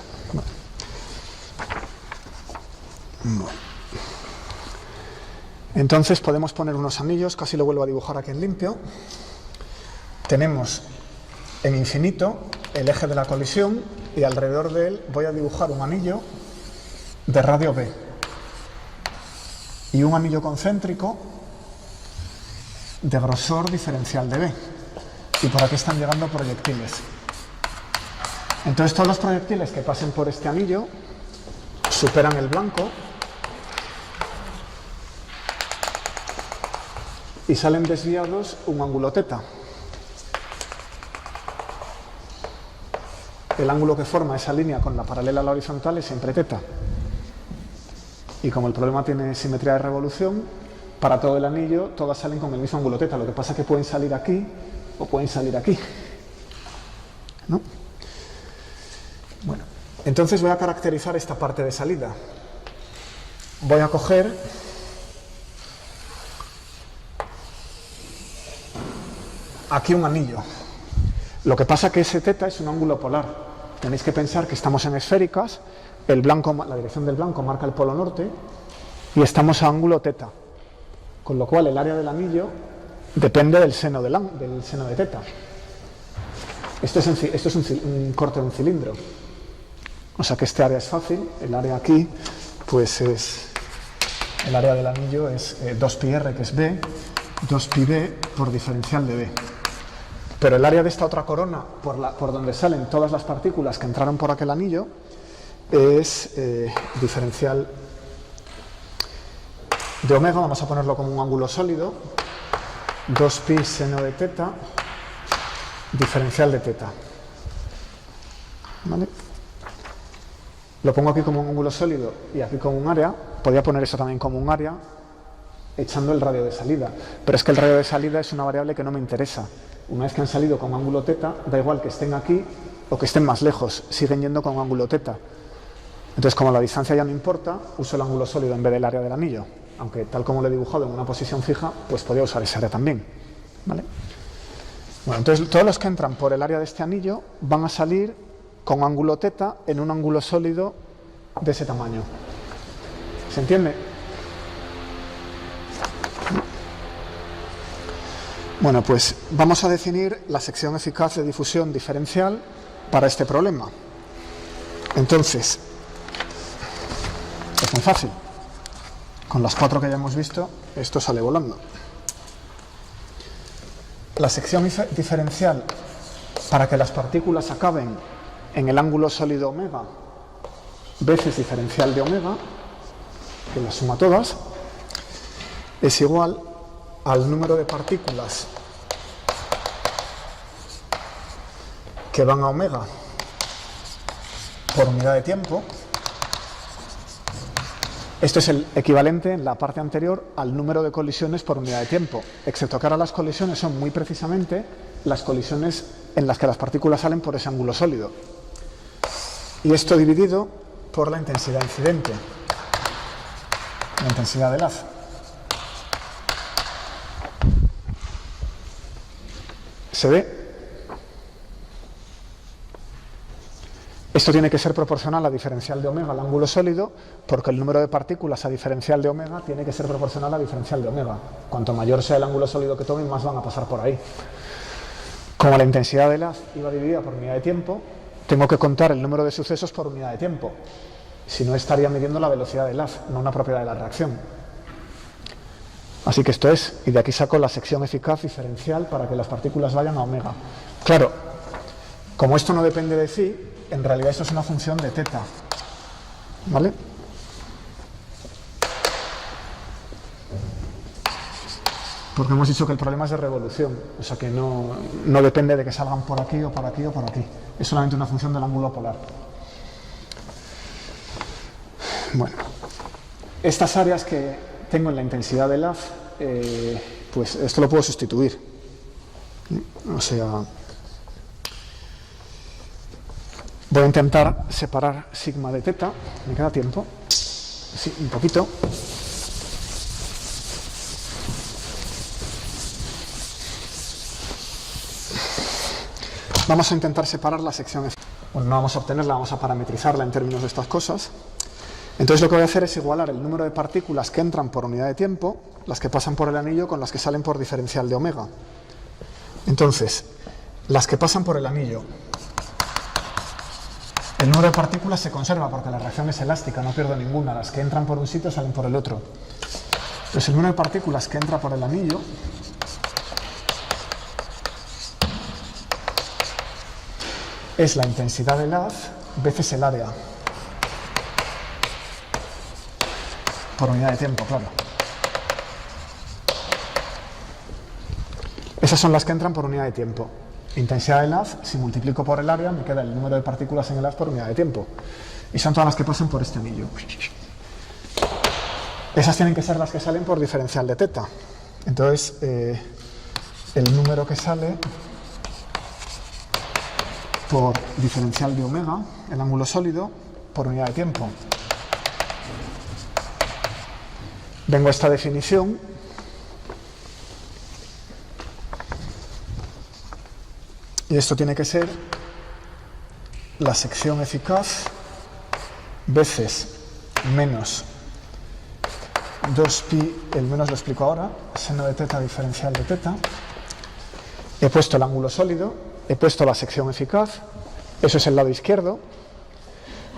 Bueno. Entonces podemos poner unos anillos, casi lo vuelvo a dibujar aquí en limpio. Tenemos en infinito el eje de la colisión y alrededor de él voy a dibujar un anillo de radio b y un anillo concéntrico de grosor diferencial de b. Y por aquí están llegando proyectiles. Entonces todos los proyectiles que pasen por este anillo superan el blanco y salen desviados un ángulo θ. El ángulo que forma esa línea con la paralela a la horizontal es siempre θ. Y como el problema tiene simetría de revolución, para todo el anillo todas salen con el mismo ángulo θ. Lo que pasa es que pueden salir aquí o pueden salir aquí, ¿no? Bueno, entonces voy a caracterizar esta parte de salida. Voy a coger aquí un anillo. Lo que pasa es que ese θ es un ángulo polar. Tenéis que pensar que estamos en esféricas, el blanco, la dirección del blanco marca el polo norte y estamos a ángulo θ. Con lo cual el área del anillo depende del seno de θ. Esto es un corte de un cilindro. O sea que este área es fácil. El área aquí, pues es... El área del anillo es 2πr, que es b, 2πb por diferencial de b. Pero el área de esta otra corona, por donde salen todas las partículas que entraron por aquel anillo, es diferencial de omega. Vamos a ponerlo como un ángulo sólido. 2π seno de θ, diferencial de θ. ¿Vale? Lo pongo aquí como un ángulo sólido y aquí como un área. Podría poner eso también como un área, echando el radio de salida. Pero es que el radio de salida es una variable que no me interesa. Una vez que han salido con ángulo θ, da igual que estén aquí o que estén más lejos, siguen yendo con ángulo θ. Entonces, como la distancia ya no importa, uso el ángulo sólido en vez del área del anillo. Aunque tal como lo he dibujado en una posición fija, pues podría usar ese área también. ¿Vale? Bueno, entonces todos los que entran por el área de este anillo van a salir con ángulo θ en un ángulo sólido de ese tamaño. ¿Se entiende? Bueno, pues vamos a definir la sección eficaz de difusión diferencial para este problema. Entonces, es muy fácil. Con las 4 que ya hemos visto, esto sale volando. La sección diferencial para que las partículas acaben en el ángulo sólido omega veces diferencial de omega, que la suma todas, es igual al número de partículas que van a omega por unidad de tiempo Esto es el equivalente en la parte anterior al número de colisiones por unidad de tiempo, excepto que ahora las colisiones son muy precisamente las colisiones en las que las partículas salen por ese ángulo sólido. Y esto dividido por la intensidad incidente, la intensidad del haz. ¿Se ve? Esto tiene que ser proporcional a diferencial de omega al ángulo sólido, porque el número de partículas a diferencial de omega tiene que ser proporcional a diferencial de omega. Cuanto mayor sea el ángulo sólido que tomen, más van a pasar por ahí. Como la intensidad del haz iba dividida por unidad de tiempo, tengo que contar el número de sucesos por unidad de tiempo. Si no, estaría midiendo la velocidad del haz, no una propiedad de la reacción. Así que esto es, y de aquí saco la sección eficaz diferencial para que las partículas vayan a omega. Claro, como esto no depende de phi, en realidad esto es una función de teta, ¿vale? Porque hemos dicho que el problema es de revolución, o sea que no depende de que salgan por aquí o por aquí o por aquí. Es solamente una función del ángulo polar. Bueno, estas áreas que tengo en la intensidad del haz, pues esto lo puedo sustituir. O sea, voy a intentar separar sigma de teta. ¿Me queda tiempo? Sí, un poquito. Vamos a intentar separar la sección. Bueno, no vamos a obtenerla, vamos a parametrizarla en términos de estas cosas. Entonces lo que voy a hacer es igualar el número de partículas que entran por unidad de tiempo, las que pasan por el anillo, con las que salen por diferencial de omega. Entonces, las que pasan por el anillo, el número de partículas se conserva porque la reacción es elástica, no pierdo ninguna. Las que entran por un sitio salen por el otro. Pues el número de partículas que entra por el anillo es la intensidad del haz veces el área. Por unidad de tiempo, claro. Esas son las que entran por unidad de tiempo. Intensidad del haz, si multiplico por el área, me queda el número de partículas en el haz por unidad de tiempo. Y son todas las que pasan por este anillo. Esas tienen que ser las que salen por diferencial de teta. Entonces, el número que sale por diferencial de omega, el ángulo sólido, por unidad de tiempo. Vengo a esta definición y esto tiene que ser la sección eficaz veces menos 2pi, el menos lo explico ahora, seno de teta diferencial de teta. He puesto el ángulo sólido, he puesto la sección eficaz, eso es el lado izquierdo.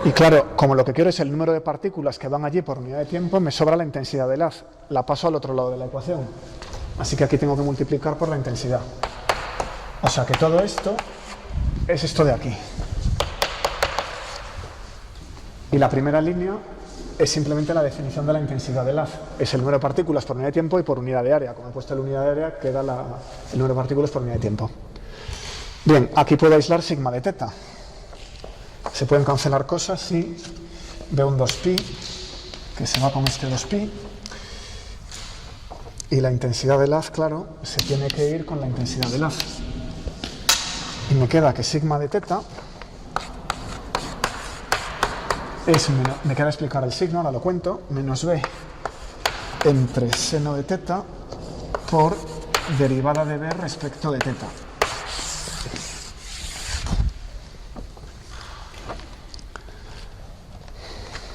Y claro, como lo que quiero es el número de partículas que van allí por unidad de tiempo, me sobra la intensidad del haz. La paso al otro lado de la ecuación. Así que aquí tengo que multiplicar por la intensidad. O sea que todo esto es esto de aquí. Y la primera línea es simplemente la definición de la intensidad del haz. Es el número de partículas por unidad de tiempo y por unidad de área. Como he puesto la unidad de área, queda el número de partículas por unidad de tiempo. Bien, aquí puedo aislar sigma de teta. Se pueden cancelar cosas, sí. Veo un 2pi, que se va con este 2pi. Y la intensidad del haz, claro, se tiene que ir con la intensidad del haz. Y me queda que sigma de teta es, me queda explicar el signo, ahora lo cuento, menos b entre seno de teta por derivada de b respecto de teta.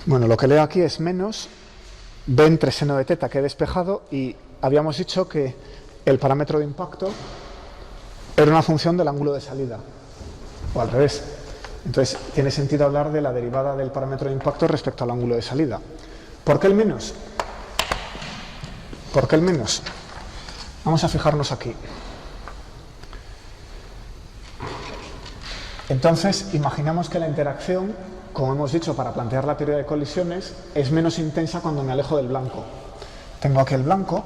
Bueno, lo que leo aquí es menos b entre seno de teta que he despejado, y habíamos dicho que el parámetro de impacto era una función del ángulo de salida, o al revés. Entonces tiene sentido hablar de la derivada del parámetro de impacto respecto al ángulo de salida. ¿Por qué el menos? ¿Por qué el menos? Vamos a fijarnos aquí. Entonces, imaginamos que la interacción, como hemos dicho, para plantear la teoría de colisiones, es menos intensa cuando me alejo del blanco. Tengo aquí el blanco,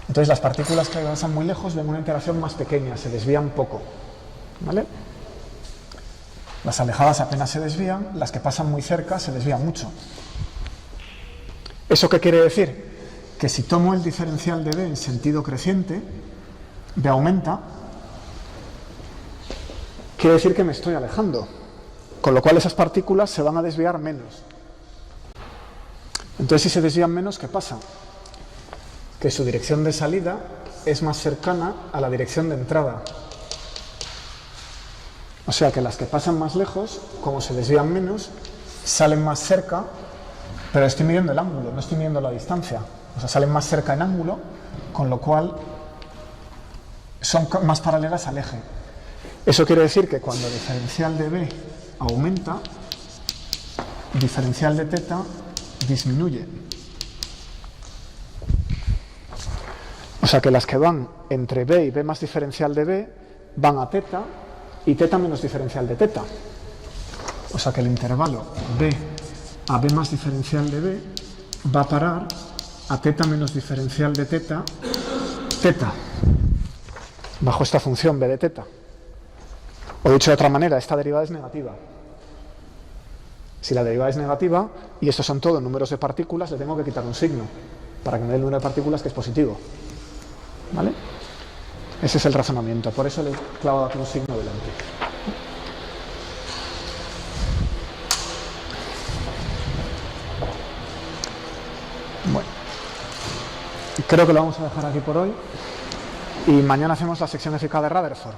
entonces las partículas que pasan muy lejos ven una interacción más pequeña, se desvían poco, ¿vale? Las alejadas apenas se desvían, las que pasan muy cerca se desvían mucho. ¿Eso qué quiere decir? Que si tomo el diferencial de B en sentido creciente, B aumenta, quiere decir que me estoy alejando, con lo cual esas partículas se van a desviar menos. Entonces, si se desvían menos, ¿qué pasa? Que su dirección de salida es más cercana a la dirección de entrada. O sea que las que pasan más lejos, como se desvían menos, salen más cerca, pero estoy midiendo el ángulo, no estoy midiendo la distancia. O sea, salen más cerca en ángulo, con lo cual son más paralelas al eje. Eso quiere decir que cuando el diferencial de B aumenta, el diferencial de θ disminuye. O sea que las que van entre B y B más diferencial de B van a θ y θ menos diferencial de θ. O sea que el intervalo B a B más diferencial de B va a parar a θ menos diferencial de θ, bajo esta función B de θ. O dicho de otra manera, esta derivada es negativa. Si la derivada es negativa, y estos son todos números de partículas, le tengo que quitar un signo, para que me dé el número de partículas que es positivo. ¿Vale? Ese es el razonamiento, por eso le he clavado aquí un signo delante. Bueno, creo que lo vamos a dejar aquí por hoy, y mañana hacemos la sección eficaz de Rutherford.